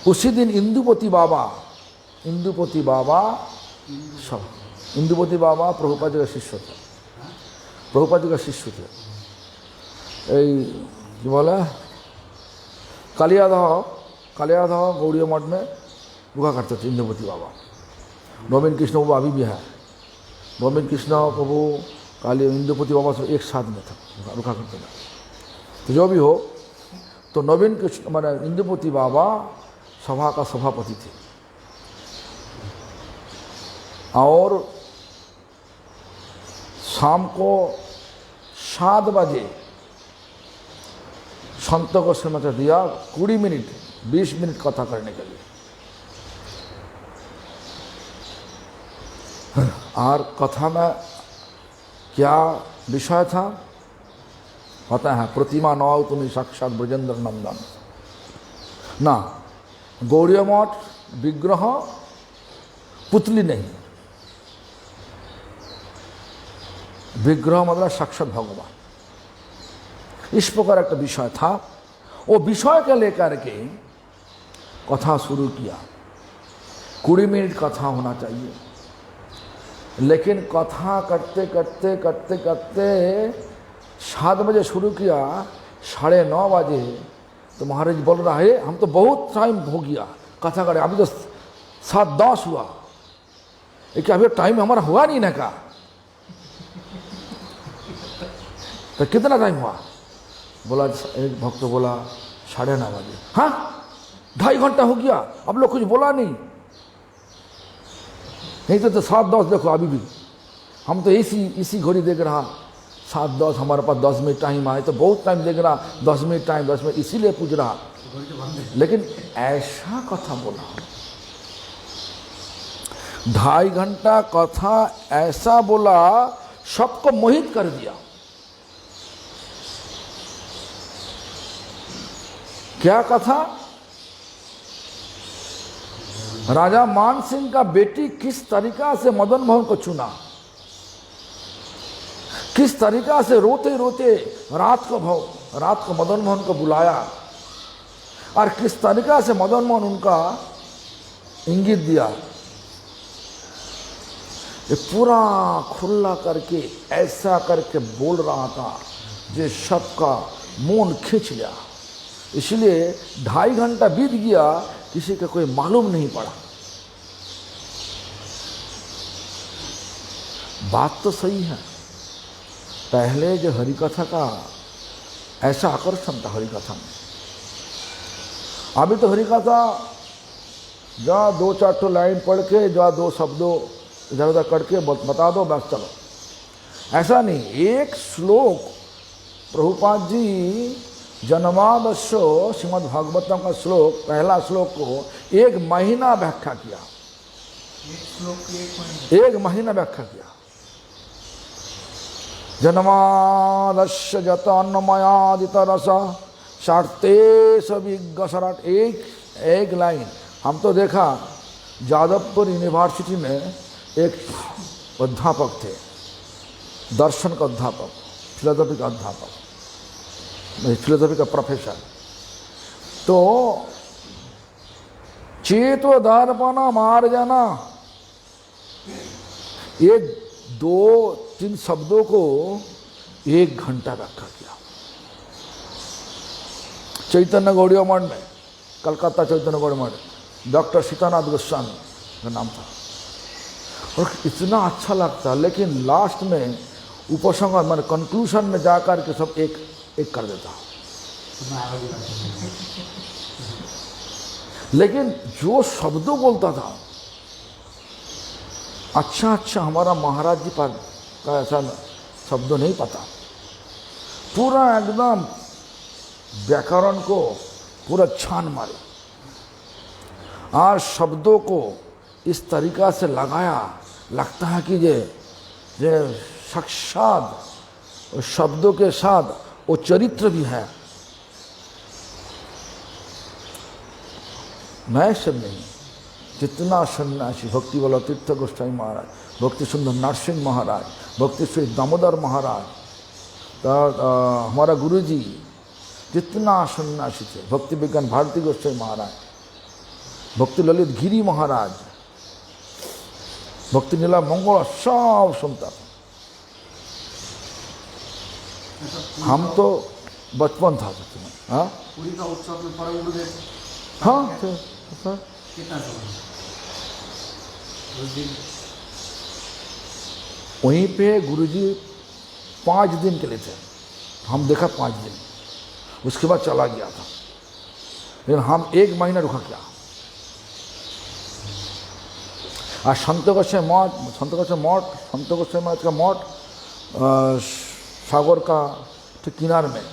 उसी दिन इंदुपति बाबा प्रभुपाद जी का शिष्य थे। प्रभुपाद जी का शिष्य थे। कि बोला कालियादह गौड़िया मठ में रुका करते थे इंदुपति बाबा। नवीन कृष्ण बाबा अभी भी है। नवीन कृष्ण प्रभु काली इंदुपति बाबा से एक साथ में था, रुका करते थे। तो जो भी हो, तो नवीन कृष्ण माने इंदुपति बाबा सभा का सभापति थे। और शाम को 7 बजे संतों को समय दिया 20 मिनट 20 मिनट कथा करने के लिए। और कथा में क्या विषय था पता है? प्रतिमा नौ तुम्हें साक्षात ब्रजेंद्र नंदन ना, गौड़िया मठ विग्रह पुतली नहीं, विग्रह मतलब साक्षात भगवान। इस प्रकार एक विषय था। वो विषय के लेकर के कथा शुरू किया। 20 मिनट कथा होना चाहिए, लेकिन कथा करते करते करते करते 7 बजे शुरू किया, 9:30 बजे तो महाराज बोल रहा है हम तो बहुत टाइम हो गया कथा करे, अभी तो 7:10 हुआ। क्या अभी टाइम हमारा हुआ नहीं ना का? तो कितना टाइम हुआ? बोला एक भक्त बोला 9:30 बजे। हाँ 2.5 घंटा हो गया, अब लोग कुछ बोला नहीं तो 7:10 देखो अभी भी हम तो इसी घड़ी देख रहा 7:10। हमारे पास 10 मिनट टाइम आए तो बहुत टाइम देख रहा, 10 मिनट टाइम 10 मिनट इसीलिए पूछ रहा। लेकिन ऐसा कथा बोला 2.5 घंटा कथा ऐसा बोला, सबको मोहित कर दिया। क्या कथा? राजा मान सिंह का बेटी किस तरीका से मदन मोहन को चुना, किस तरीका से रोते रोते रात को मदन मोहन को बुलाया, और किस तरीका से मदन मोहन उनका इंगित दिया। ये पूरा खुला करके ऐसा करके बोल रहा था जो सबका मन खींच लिया। इसलिए 2.5 घंटा बीत गया, किसी का कोई मालूम नहीं पड़ा। बात तो सही है, पहले जो हरिकथा का ऐसा आकर्षण था हरिकथा में। अभी तो हरिकथा जहाँ 2-4 तो लाइन पढ़ के जहाँ 2 शब्दों इधर उधर करके बता दो बस चलो, ऐसा नहीं। एक श्लोक प्रभुपाद जी जन्मादस्यो श्रीमद् भागवतम का श्लोक, पहला श्लोक को 1 महीना व्याख्या किया। एक महीना व्याख्या किया। जन्मादस्य जतन्मयादितरस शार्ते सविज्ञसराट। एक लाइन हम तो देखा जादवपुर यूनिवर्सिटी में एक अध्यापक थे, दर्शन का अध्यापक, फिलोसफी का अध्यापक, फिलोसफी का प्रोफेसर। तो चेतो दर्पण मार्जना, ये 2-3 शब्दों को 1 घंटा व्याख्या किया चैतन्य गौड़ीय मठ में, कलकत्ता चैतन्य गौड़ीय मठ, डॉक्टर सीतानाथ गोस्वामी का नाम था। और इतना अच्छा लगता, लेकिन लास्ट में उपसंहार मान कंक्लूशन में जाकर के सब एक कर देता। लेकिन जो शब्दों बोलता था, अच्छा हमारा महाराज जी पर का ऐसा शब्दों नहीं पता, पूरा एकदम व्याकरण को पूरा छान मारे और शब्दों को इस तरीका से लगाया, लगता है कि ये साक्षात शब्दों के साथ वो चरित्र भी है। मैं सब नहीं, जितना सन्यासी भक्ति वाला तीर्थ गोस्वामी महाराज, भक्ति सुंदर नरसिंह महाराज, भक्ति श्री दामोदर महाराज, हमारा गुरुजी, जितना सन्यासी थे, भक्ति विज्ञान भारती गोस्वामी महाराज, भक्ति ललित गिरी महाराज, भक्ति नीला मंगोला, सब सुनता था। हम तो बचपन था उसमें। हाँ पूरी का उत्सव में परम गुरुदेव। हाँ कितना समय? उस दिन वहीं पे गुरुजी 5 दिन के लिए थे, हम देखा 5 दिन, उसके बाद चला गया था। लेकिन हम 1 महीना रुका क्या। और संत गोस्वामी मठ का मठ सागर का ठीक किनार में,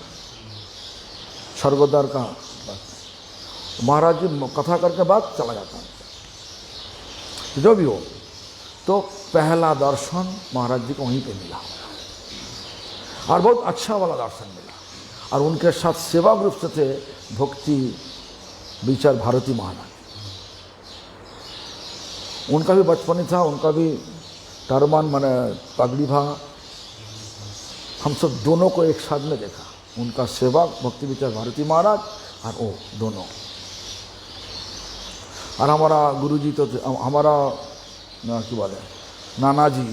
स्वर्गद्वार का, महाराज जी कथा करके बाद चला जाता है। जो भी हो, तो पहला दर्शन महाराज जी को वहीं पे मिला और बहुत अच्छा वाला दर्शन मिला। और उनके साथ सेवा ग्रुप से थे भक्ति विचार भारती महाराज, उनका भी बचपन था, उनका भी टर्बान माने पगड़ी भा, हम सब दोनों को एक साथ में देखा, उनका सेवा भक्ति विचार भारती महाराज और वो दोनों। और हमारा गुरुजी तो हमारा क्या बोले नाना जी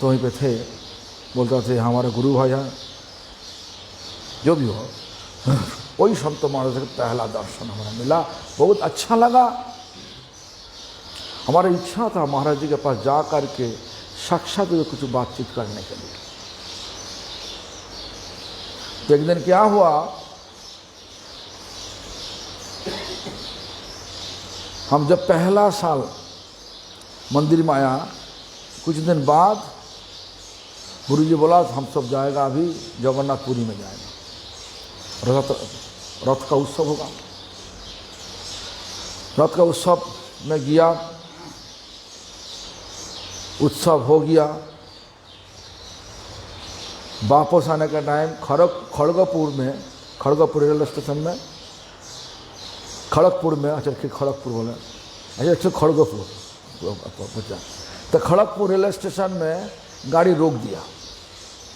तो वहीं पे थे, बोलते थे हमारे गुरु भाई हैं। जो भी हो, वही संत महाराज का पहला दर्शन हमारा मिला, बहुत अच्छा लगा। हमारी इच्छा था महाराज जी के पास जा कर के साक्षात कुछ बातचीत करने के लिए। तो एक दिन क्या हुआ, हम जब पहला साल मंदिर में आया, कुछ दिन बाद गुरुजी बोला हम सब जाएगा, अभी जगन्नाथपुरी में जाएगा, रथ का उत्सव होगा। रथ का उत्सव में गया, उत्सव हो गया। वापस आने का टाइम खड़गपुर में, खड़गपुर रेलवे स्टेशन में, खड़गपुर में, अच्छा खड़गपुर बोले, अच्छा खड़गपुर पहुँचा। तो खड़गपुर रेलवे स्टेशन में गाड़ी रोक दिया,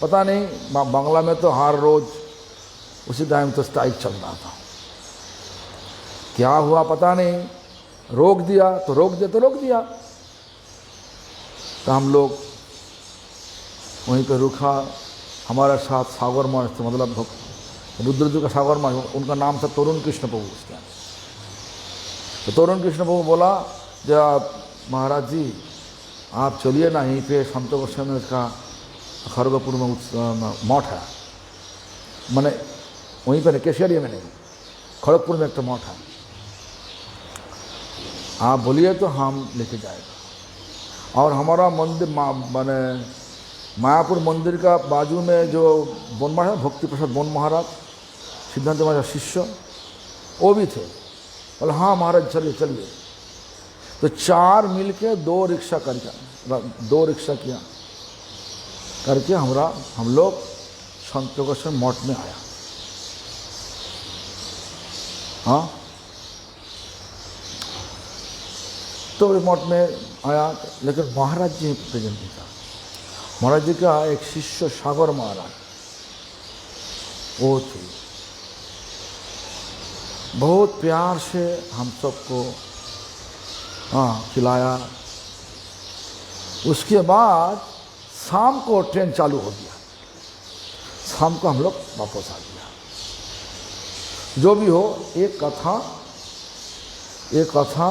पता नहीं बांग्ला में तो हर रोज उसी टाइम तो स्ट्राइक चल रहा था, क्या हुआ पता नहीं, रोक दिया तो रोक दिया। तो हम लोग वहीं पे रुका, हमारे साथ सागर मठ, मतलब रुद्रजी का सागर मठ, उनका नाम था तरुण कृष्ण प्रभु। उसके तो तरुण कृष्ण प्रभु बोला जब महाराज जी आप चलिए ना, यहीं पे संत गोस्वामी का खड़गपुर में मठ है, मैंने वहीं पर केसरिया में नहीं, खड़गपुर में एक तो मठ है, आप बोलिए तो हम लेके जाएगा। और हमारा मंदिर माने मायापुर मंदिर का बाजू में जो बोन महाराज, भक्ति प्रसाद बोन महाराज, सिद्धांत महाराज शिष्य, वो भी थे। बोले हाँ महाराज चलिए। तो 4 मिल के 2 रिक्शा करके 2 रिक्शा किया, करके हम लोग संत गोस्वामी मठ में आया। हाँ, तो मठ में आया, लेकिन महाराज जी प्रेजेंट नहीं था। महाराज जी का एक शिष्य सागर महाराज वो थे, बहुत प्यार से हम सबको खिलाया। उसके बाद शाम को ट्रेन चालू हो गया, शाम को हम लोग वापस आ गया। जो भी हो, एक कथा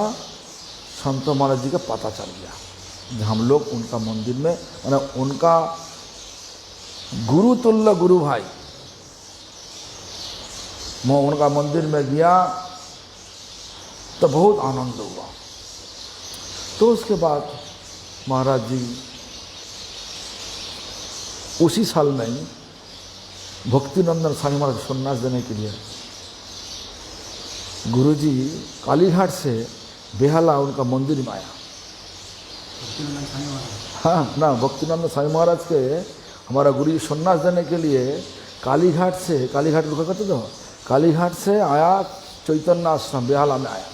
संत महाराज जी का पता चल गया। हम लोग उनका मंदिर में, मतलब उनका गुरु तुल्य गुरु भाई, मैं उनका मंदिर में गया तो बहुत आनंद हुआ। तो उसके बाद महाराज जी उसी साल में ही भक्तिनंदन स्वामी महाराज सन्यास देने के लिए गुरुजी कालीघाट से बेहाला उनका मंदिर में आया। हाँ ना, भक्तिनंदन स्वामी महाराज के हमारा गुरुजी सन्यास देने के लिए कालीघाट रुका करते थे, कालीघाट से आया, चैतन्य आश्रम बेहाला में आया।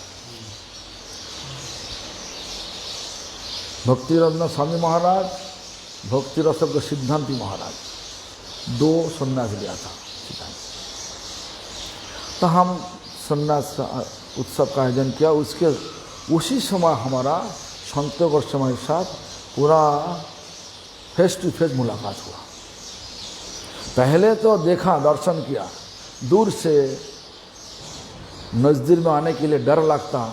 भक्तिनंदन स्वामी महाराज, भक्ति रसक के सिद्धांति महाराज, दो सन्यास लिया था। तो हम सन्यास उत्सव का आयोजन किया। उसी समय हमारा संत गोस्वामी के साथ पूरा फेस टू फेस मुलाकात हुआ। पहले तो देखा, दर्शन किया, दूर से नज़दीक में आने के लिए डर लगता,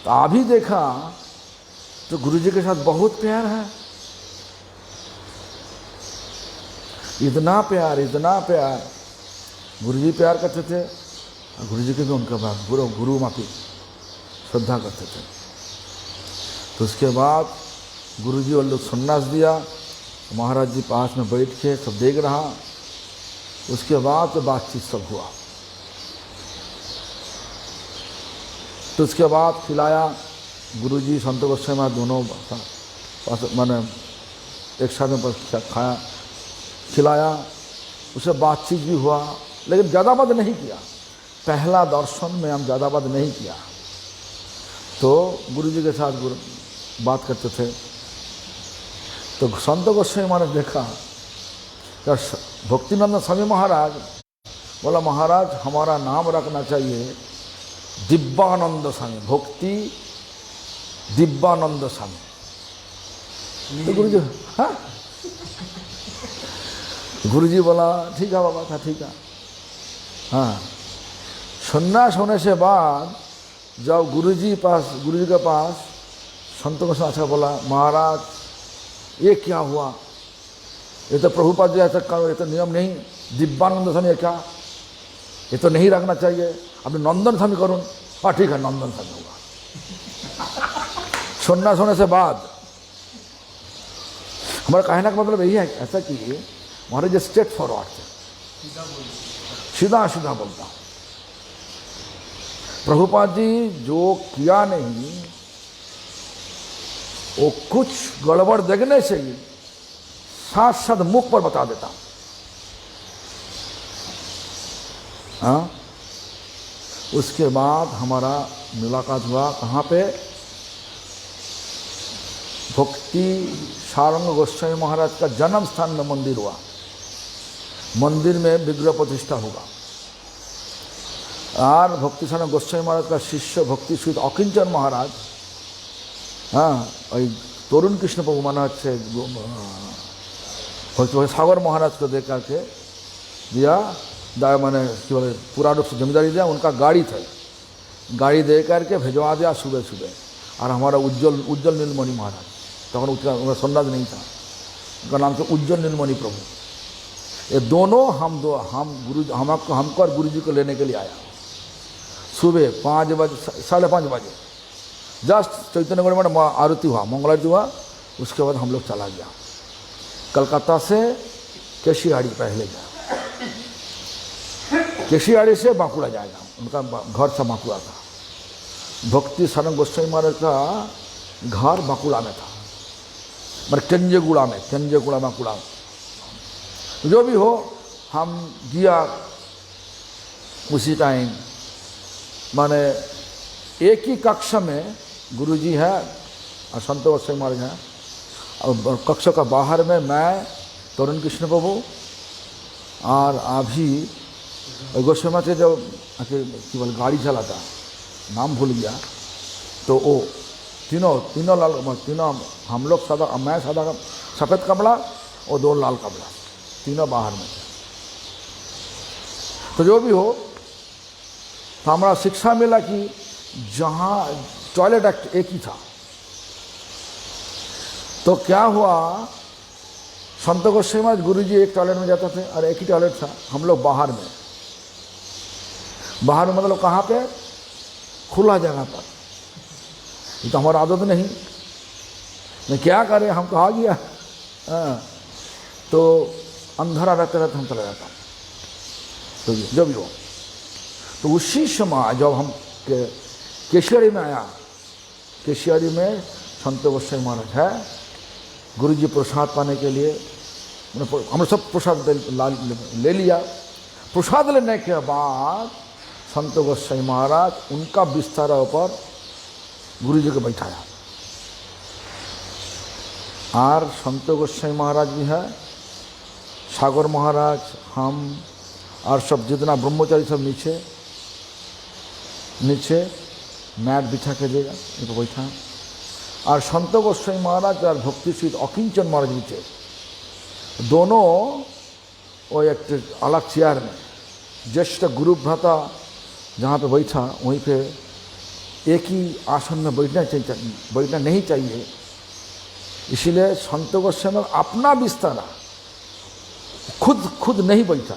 तो अभी देखा तो गुरुजी के साथ बहुत प्यार है, इतना प्यार। गुरुजी प्यार करते थे, गुरुजी के भी उनका बात गुरु माफी श्रद्धा करते थे। तो उसके बाद गुरुजी और लोग सन्यास दिया, महाराज जी पास में बैठ के सब देख रहा। उसके बाद तो बातचीत सब हुआ। तो उसके बाद खिलाया, गुरुजी संत गोस्वामी दोनों मैंने एक साथ में खाया, खिलाया, उससे बातचीत भी हुआ, लेकिन ज़्यादा बात नहीं किया। पहला दर्शन में हम ज़्यादा बात नहीं किया। तो गुरुजी के साथ बात करते थे। तो संत गोस्वामी महाराज देखा, भक्तिनंदन स्वामी महाराज बोला, महाराज हमारा नाम रखना चाहिए दिव्यानंद स्वामी, भक्ति दिव्यानंद स्वामी। तो गुरुजी, हाँ, गुरुजी बोला ठीक है बाबा, था ठीक है। हाँ, सन्यास होने से बाद जब गुरुजी के पास संत गोस्वामी अच्छा बोला, महाराज ये क्या हुआ, ये तो प्रभुपाद जी ऐसा करो, ये तो नियम नहीं, दिव्यानंद स्वामी क्या, ये तो नहीं रखना चाहिए, अपने नंदन स्वामी करूँ। हाँ ठीक है, नंदन स्वामी होगा। सन्यास होने से बाद हमारा कहने का मतलब यही है ऐसा कि महाराज जी स्ट्रेट फॉरवर्ड थे, सीधा बोलता। प्रभुपाद जी जो किया नहीं वो कुछ गड़बड़ देखने से ही साथ मुख पर बता देता। हाँ, उसके बाद हमारा मुलाकात हुआ कहाँ पे, भक्ति सारंग गोस्वामी महाराज का जन्म स्थान में मंदिर हुआ। मंदिर में विग्रह प्रतिष्ठा होगा और भक्ति सारंग गोस्वामी महाराज का शिष्य भक्ति स्वीत अकिंचन महाराज, हाँ, तरुण कृष्ण प्रभु महाराज से सागर महाराज को देख करके दिया, मैंने केवल पूरा रूप से जमींदारी दिया। उनका गाड़ी था, गाड़ी दे करके भिजवा दिया सुबह। और हमारा उज्जवल नीलमणि महाराज, तो उनका सन्यास नहीं था, उनका नाम था उज्जवल नीलमणि प्रभु। ये दोनों हमको और गुरुजी को लेने के लिए आया। सुबह 5 बजे, 5:30 बजे जस्ट चैतन्यगढ़ में आरती हुआ, मंगल आरती हुआ। उसके बाद हम लोग चला गया कलकत्ता से केशियाड़ी, पहले गया केशियाड़ी से बांकुड़ा जाएगा, उनका घर था बांकुड़ा था। भक्ति सारंग गोस्वामी महाराज का घर बांकुड़ा में था। मतलब कंजेगुड़ा में कूड़ा। जो भी हो, हम दिया उसी टाइम, माने एक ही कक्षा में गुरुजी है और संत गोस्वामी महाराज हैं, और कक्षा का बाहर में मैं, तरुण कृष्ण प्रभु और अभी गोस्वामी महाराज जब केवल गाड़ी चलाता, नाम भूल गया, तो वो तीनों लाल, तीनों हम लोग सादा, मैं सादा सफ़ेद कपड़ा और 2 लाल कपड़ा, तीनों बाहर में थे। तो जो भी हो, तो हमारा शिक्षा मिला कि जहाँ टॉयलेट एक ही था, तो क्या हुआ, संत गोस्वामी महाराज गुरुजी एक टॉयलेट में जाते थे और एक ही टॉयलेट था, हम लोग बाहर में मतलब कहाँ पे, खुला जगह पर। ये तो हमारा आदत नहीं, मैं क्या करें, हम कहा गया। तो अंधेरा रहते रहते हम चला जाता। तो जो भी हो, तो उसी समय जब हम केशियाड़ी में आया, केशियाड़ी में संत गोस्वामी महाराज है, गुरुजी प्रसाद पाने के लिए हमने सब प्रसाद ले लिया। प्रसाद लेने के बाद संत गोस्वामी महाराज उनका बिस्तर ऊपर गुरुजी को बैठाया, और संत गोस्वामी महाराज भी है, सागर महाराज, हम और सब जितना ब्रह्मचारी सब नीचे मैट बिछा के देगा, इनको बैठा। और संत गोस्वामी महाराज और भक्ति सिद्ध अकिंचन महाराज भी थे, दोनों वो एक अलग चेयर में, ज्येष्ठ गुरु भ्राता जहाँ पे बैठा वहीं पे एक ही आसन में बैठना नहीं चाहिए, इसीलिए संत गोस्वामी अपना बिस्तर खुद नहीं बैठा,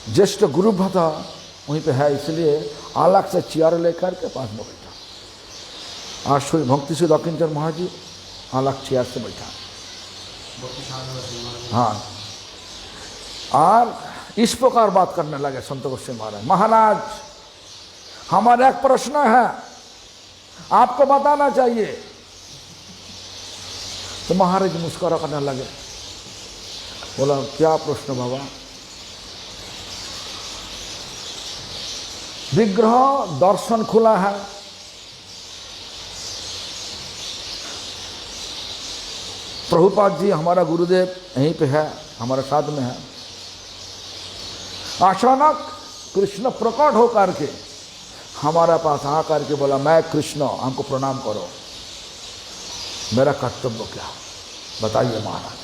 ज्येष्ठ गुरु भ्राता वहीं पे है, इसलिए अलग से चेयर लेकर के पास में बैठा। आज भक्ति सिद्ध अकिंचन महाराज जी अलग चेयर से बैठा। हाँ, और इस प्रकार बात करने लगे संत गोस्वामी महाराज, महाराज हमारा एक प्रश्न है, आपको बताना चाहिए। तो महाराज मुस्कुरा करने लगे, बोला क्या प्रश्न बाबा। विग्रह दर्शन खुला है, प्रभुपाद जी हमारा गुरुदेव यहीं पे है, हमारे साथ में है। अचानक कृष्ण प्रकट होकर के हमारे पास आकर के बोला, मैं कृष्ण, हमको प्रणाम करो, मेरा कर्तव्य क्या बताइए महाराज।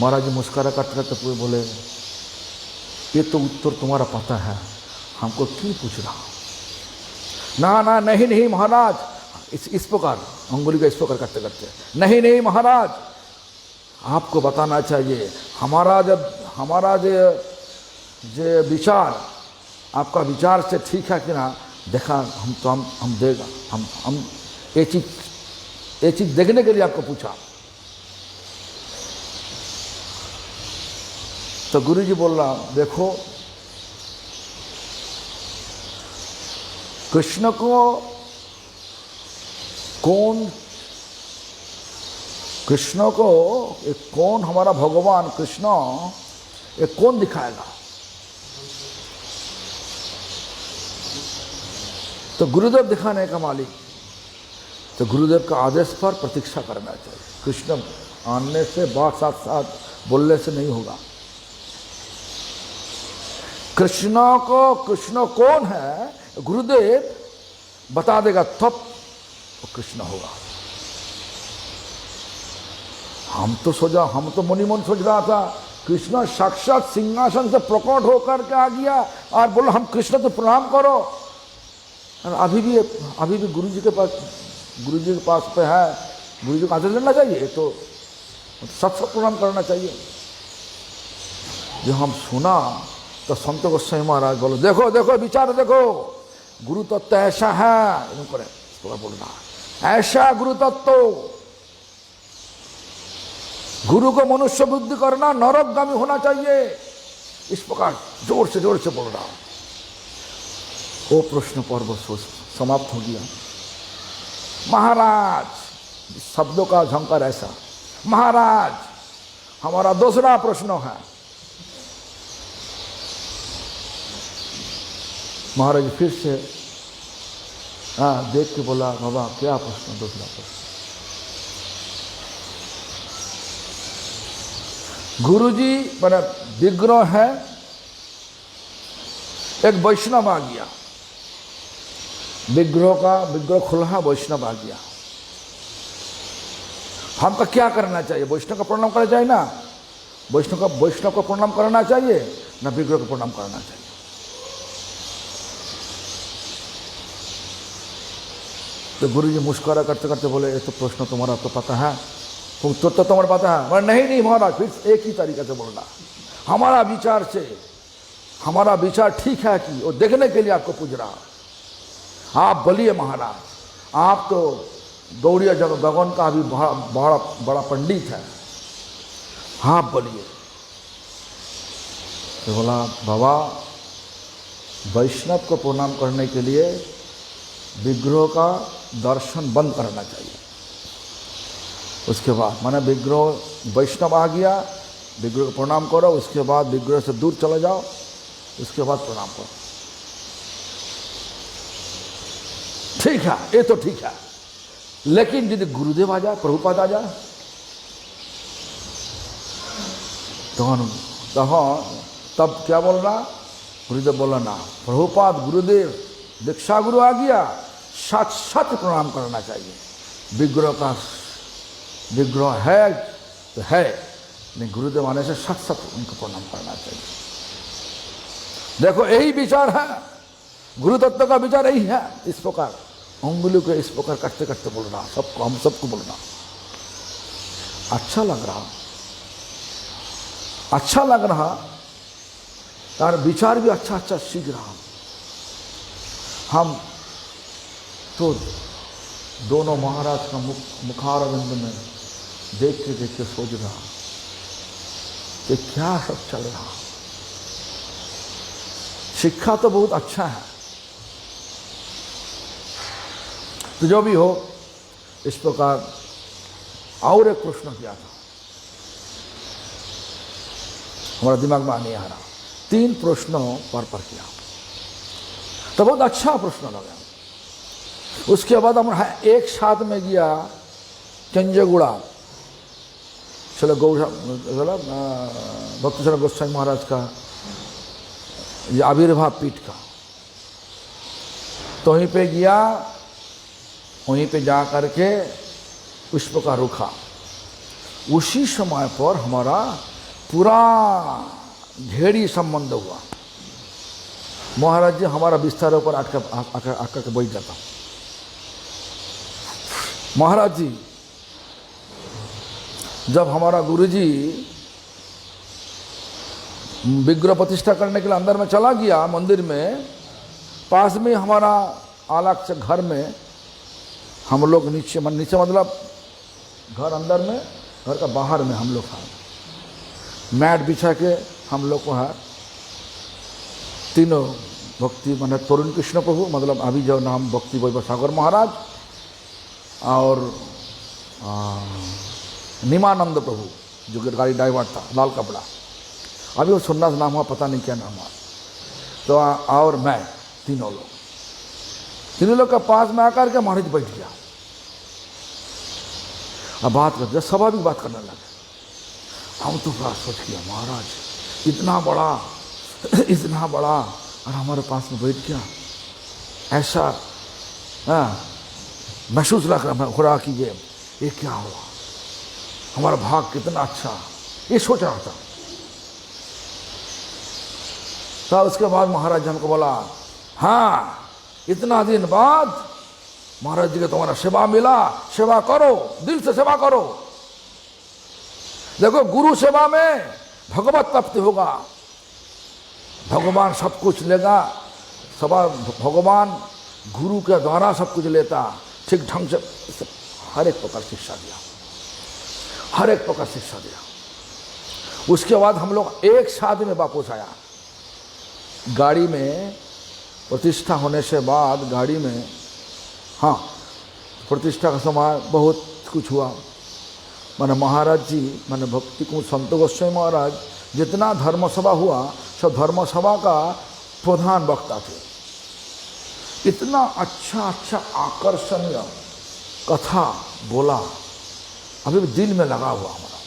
महाराज जी मुस्कुरा करते करते पूरे बोले, ये तो उत्तर तुम्हारा पता है, हमको क्यों पूछ रहा। ना नहीं महाराज, इस प्रकार अंगुली का इस प्रकार करते करते, नहीं महाराज, आपको बताना चाहिए, हमारा जो विचार, आपका विचार से ठीक है कि ना, देखा हम देगा, हम ये चीज देखने के लिए आपको पूछा। तो गुरुजी बोल रहा, देखो कृष्ण को एक कौन हमारा भगवान कृष्ण एक कौन दिखाएगा। तो गुरुदेव दिखाने का मालिक, तो गुरुदेव का आदेश पर प्रतीक्षा करना चाहिए। कृष्ण आने से बात साथ साथ बोलने से नहीं होगा। कृष्ण कौन है गुरुदेव बता देगा, तब वो कृष्ण होगा। हम तो मन सोच रहा था कृष्ण साक्षात सिंहासन से प्रकट होकर के आ गया और बोला हम कृष्ण तो प्रणाम करो। और अभी भी गुरुजी के पास पे है, गुरुजी को आदर लेना चाहिए, तो सत प्रणाम करना चाहिए। जो हम सुना तो संत गोस्वामी महाराज बोलो, देखो विचार देखो, गुरु तत्व ऐसा है, बोलना ऐसा गुरु तत्व, गुरु को मनुष्य बुद्धि करना, नरकगामी होना चाहिए, इस प्रकार जोर से बोल रहा। वो प्रश्न पर्व समाप्त हो गया। महाराज शब्दों का झंकार ऐसा। महाराज हमारा दूसरा प्रश्न है। महाराज फिर से देख के बोला, बाबा क्या प्रश्न? दूसरा प्रश्न। गुरुजी मैंने विग्रह है, एक वैष्णव आ गया, विग्रह खुला, वैष्णव आ गया, हमको क्या करना चाहिए? वैष्णव का प्रणाम करना चाहिए ना? वैष्णव को प्रणाम करना चाहिए ना विग्रह को प्रणाम करना चाहिए? तो गुरुजी मुस्कुरा करते करते बोले, ये तो प्रश्न तुम्हारा तो पता है, तो तुम्हारा पता है। मैं नहीं महाराज, फिर एक ही तरीके से बोलना, हमारा विचार ठीक है कि वो देखने के लिए आपको पूछ रहा। आप बोलिए महाराज, आप तो गौड़िया जगह भगवान का भी बड़ा पंडित है, आप बोलिए। तो बोला, बाबा वैष्णव को प्रणाम करने के लिए विग्रह का दर्शन बंद करना चाहिए। उसके बाद माना विग्रह वैष्णव आ गया, विग्रह को प्रणाम करो, उसके बाद विग्रह से दूर चले जाओ, उसके बाद प्रणाम करो। ठीक है, ये तो ठीक है, लेकिन यदि गुरुदेव आ जाए, प्रभुपाद आ जाए, तब क्या बोल रहा? गुरुदेव बोला ना, प्रभुपाद गुरुदेव दीक्षा गुरु आ गया, साथ प्रणाम करना चाहिए। विग्रह है तो है, नहीं गुरुदेव आने से साथ उनको प्रणाम करना चाहिए। देखो यही विचार है, गुरु तत्व का विचार यही है। इस प्रकार उंगली को इस प्रकार करते करते बोल रहा, सबको, हम सबको बोल रहा। अच्छा लग रहा, तार विचार भी अच्छा सीख रहा। हम तो दोनों महाराज का मुखारविंद में देख के सोच रहा कि क्या सब चल रहा। शिक्षा तो बहुत अच्छा है, तो जो भी हो, इस प्रकार और एक प्रश्न किया था, हमारा दिमाग में नहीं आ रहा। 3 प्रश्नों पर किया तो बहुत अच्छा प्रश्न लगा। उसके बाद हम एक साथ में गया चंजगुड़ा, चलो भक्तिचरण गोस्वामी महाराज का ये आविर्भाव पीठ का, तो वहीं पे गया, वहीं पे जा करके पुष्प का रुखा। उसी समय पर हमारा पूरा घेड़ी संबंध हुआ। महाराज जी हमारा बिस्तर ऊपर आकर के बैठ जाता। महाराज जी जब हमारा गुरुजी विग्रह प्रतिष्ठा करने के लिए अंदर में चला गया मंदिर में, पास में हमारा अलग से घर में हम लोग नीचे मतलब घर अंदर में, घर का बाहर में हम लोग हैं, मैट बिछा के हम लोग को है तीनों भक्ति मतलब तरुण कृष्ण प्रभु, मतलब अभी जो नाम भक्ति वैभव सागर महाराज और निमानंद प्रभु जो गाड़ी ड्राइवर था, लाल कपड़ा, अभी वो सुन्ना नाम हुआ, पता नहीं क्या नाम हुआ। तो और मैं, तीनों लोग का पास में आकर के महाराज बैठ गया। अब बात करते, स्वाभाविक बात करने लगे। हम तो बड़ा सोच किया, महाराज इतना बड़ा और हमारे पास में बैठ गया, ऐसा महसूस लग रहा कि ये क्या हुआ, हमारा भाग कितना अच्छा, ये सोच रहा था। तो उसके बाद महाराज हमको बोला, हाँ इतना दिन बाद महाराज जी का तुम्हारा सेवा मिला, सेवा करो, दिल से सेवा करो। देखो गुरु सेवा में भगवत प्राप्ति होगा, भगवान सब कुछ लेगा, भगवान गुरु के द्वारा सब कुछ लेता, ठीक ढंग से हर एक प्रकार शिक्षा दिया, उसके बाद हम लोग एक साथ में वापस आया। गाड़ी में प्रतिष्ठा होने से बाद गाड़ी में, हाँ प्रतिष्ठा का समय बहुत कुछ हुआ। माने महाराज जी माने भक्ति कुंज संत गोस्वामी महाराज जितना धर्मसभा हुआ सब धर्मसभा का प्रधान वक्ता थे। इतना अच्छा अच्छा आकर्षणीय कथा बोला, अभी भी दिल में लगा हुआ हमारा।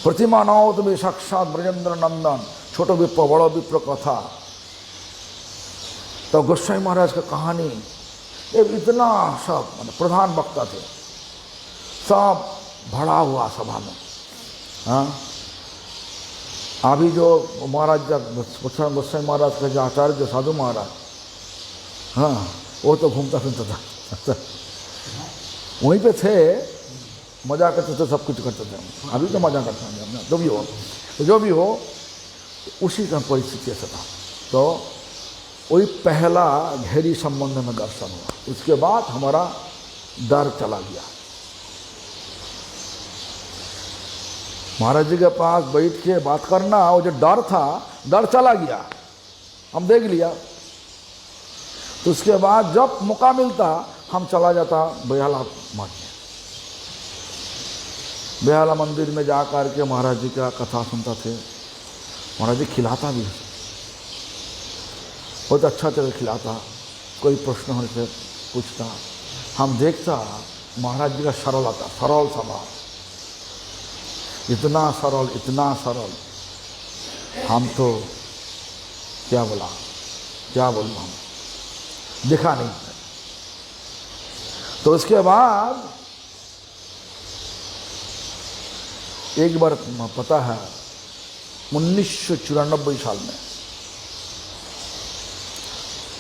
प्रतिमा नौत में साक्षात ब्रजेंद्र नंदन, छोटो विप्र बड़ो विप्र कथा। तो गोस्वामी महाराज का कहानी ये इतना सब प्रधान वक्ता थे, सब भरा हुआ सभा में। हाँ, अभी जो महाराज गोस्वामी महाराज का जो आचार्य जो साधु महाराज, हाँ वो तो घूमता फिरता था, वहीं पे थे, मजा करते थे, सब कुछ करते थे। अभी तो मजा करते हैं, जो भी हो उसी का परिस्थिति ऐसा था। तो वही पहला घेरी संबंध में दर्शन हुआ। उसके बाद हमारा डर चला गया। महाराज जी के पास बैठ के बात करना, वो जो डर था, डर चला गया, हम देख लिया। तो उसके बाद जब मौका मिलता हम चला जाता बेहाला मठ में। बेहाला मंदिर में जाकर के महाराज जी का कथा सुनता थे। महाराज जी खिलाता भी, बहुत अच्छा तरह खिलाता, कोई प्रश्न होने से पूछता, हम देखता महाराज जी का सरलता, सरल स्वभाव, इतना सरल, हम तो क्या बोलूं हम, दिखा नहीं। तो उसके बाद एक बार पता है 1994 साल में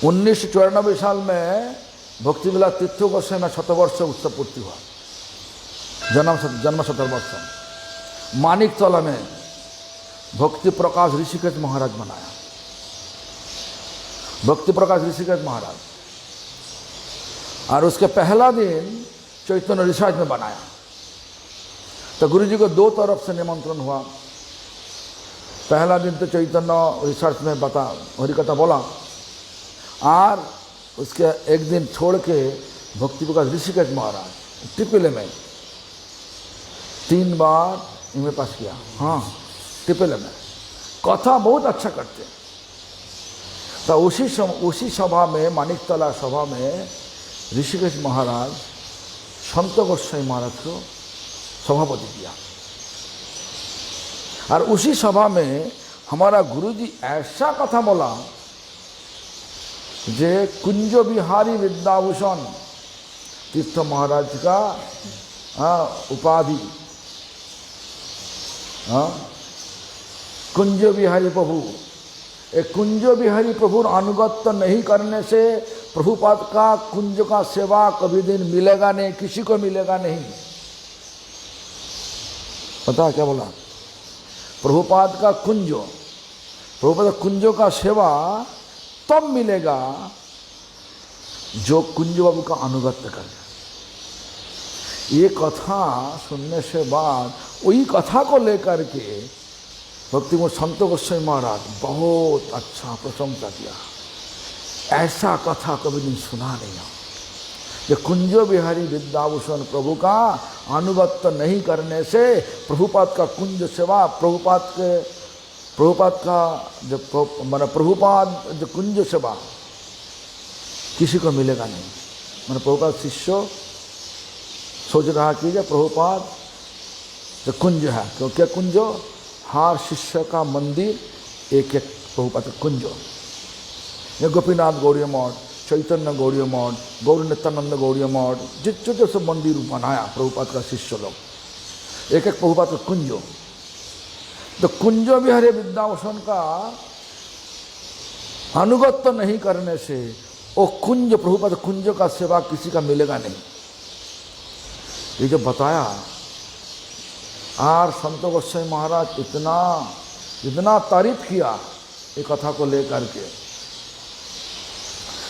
1994 साल में भक्ति विलास तीर्थ गोस्वामी में शतवर्ष उत्सव पूर्ति हुआ, जन्म 70 वर्ष। मानिकतला में भक्ति प्रकाश ऋषिकेश महाराज बनाया, भक्ति प्रकाश ऋषिकेश महाराज। और उसके पहला दिन चैतन्य रिसर्च में बनाया। तो गुरु जी को दो तरफ से निमंत्रण हुआ। पहला दिन तो चैतन्य रिसर्च में बता हरिकथा बोला, और उसके एक दिन छोड़ के भक्ति प्रकाश ऋषिकेश महाराज टिपिले में 3 बार इनमें पास किया। हाँ, टिपिले में कथा बहुत अच्छा करते। तो उसी सभा में, मानिकतला सभा में ऋषिकेश महाराज संत गोस्वामी महाराज को सभापति किया। और उसी सभा में हमारा गुरुजी ऐसा कथा बोला जे कुंज बिहारी विद्याभूषण तीर्थ महाराज का उपाधि, कुंज बिहारी प्रभु। एक कुंज बिहारी प्रभु अनुगत्य नहीं करने से प्रभुपाद का कुंज का सेवा कभी दिन मिलेगा नहीं, किसी को मिलेगा नहीं। पता क्या बोला? प्रभुपाद का कुंजों का सेवा तब मिलेगा जो कुंज बाबू का अनुगत्य करे। ये कथा सुनने से बाद वही कथा को लेकर के भक्ति में संत गोस्वामी महाराज बहुत अच्छा प्रशंसा किया। ऐसा कथा कभी नहीं सुना नहीं। ये कुंज बिहारी विद्याभूषण प्रभु का अनुगत्य नहीं करने से प्रभुपाद का कुंज सेवा, प्रभुपाद का जो प्रभुपाद जो कुंज सेवा किसी को मिलेगा नहीं। मैंने प्रभुपाद शिष्य सोच रहा कि प्रभुपाद जो कुंज है, क्योंकि कुंज हर शिष्य का मंदिर एक एक प्रभुपाद का कुंज। ये गोपीनाथ गौड़ीय मठ, चैतन्य गौड़ीय मठ, गौर नित्यानंद गौड़ीय मठ, जो सब मंदिर बनाया प्रभुपाद का शिष्य लोग, एक एक प्रभुपाद का कुंज। तो कुंज बिहारी विद्याभूषण का अनुगत्य नहीं करने से वो कुंज, प्रभुपाद कुंज का सेवा किसी का मिलेगा नहीं। ये जो बताया, और संत गोस्वामी महाराज इतना तारीफ किया ये कथा को लेकर के।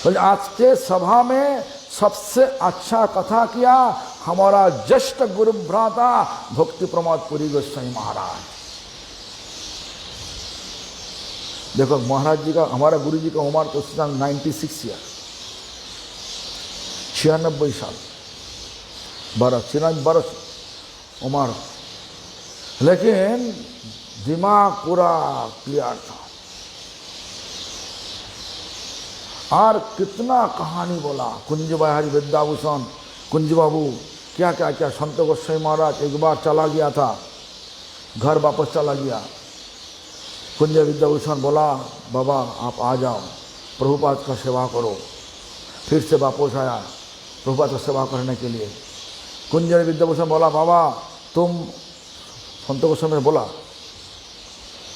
तो आज के सभा में सबसे अच्छा कथा किया हमारा ज्येष्ठ गुरु भ्राता भक्ति प्रमोद पुरी गोस्वामी महाराज। देखो महाराज जी का, हमारा गुरु जी का उम्र तो 96 ईयर, 96 साल बरस 96 बरस उम्र, लेकिन दिमाग पूरा क्लियर था। और कितना कहानी बोला कुंज बिहारी विद्याभूषण, कुंज बाबू, क्या क्या क्या। संत गोस्वामी महाराज एक बार चला गया था, घर वापस चला गया। कुंज विद्याभूषण बोला, बाबा आप आ जाओ, प्रभुपाद का सेवा करो। फिर से वापस आया प्रभुपाद का सेवा करने के लिए। कुंज विद्याभूषण बोला, बाबा तुम, संत गोस्वामी ने बोला,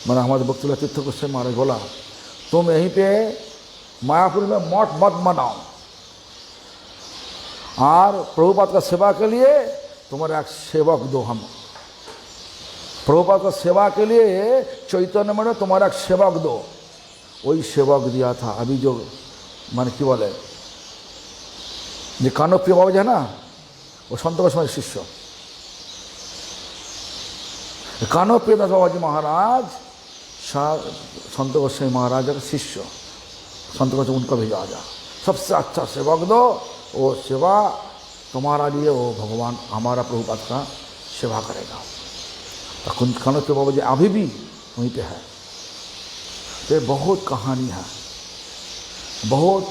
मैंने हमारे भक्ति तीर्थ गोस्वामी महाराज बोला, तुम यहीं पे मायापुर में मठ मत बनाओ, और प्रभुपाद का सेवा के लिए तुम्हारा एक सेवक दो। हम प्रभुपाद का सेवा के लिए चैतन्य में तुम्हारा एक सेवक दो। वही सेवक दिया था। अभी जो मान की बोले जो कानप्रिय बाबा जी है ना, वो संत गोस्वामी शिष्य। कानप्रिय दास बाबा जी महाराज संत गोस्वामी महाराज का शिष्य। संत गोस्वामी उनको भेजा जा, सबसे अच्छा सेवक दो, वो सेवा तुम्हारा लिए, वो भगवान हमारा प्रभुपाद का सेवा करेगा। तो कानप्रिय बाबा जी अभी भी वहीं पे है। तो बहुत कहानी है, बहुत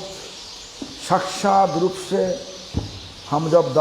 साक्षात रूप से हम जब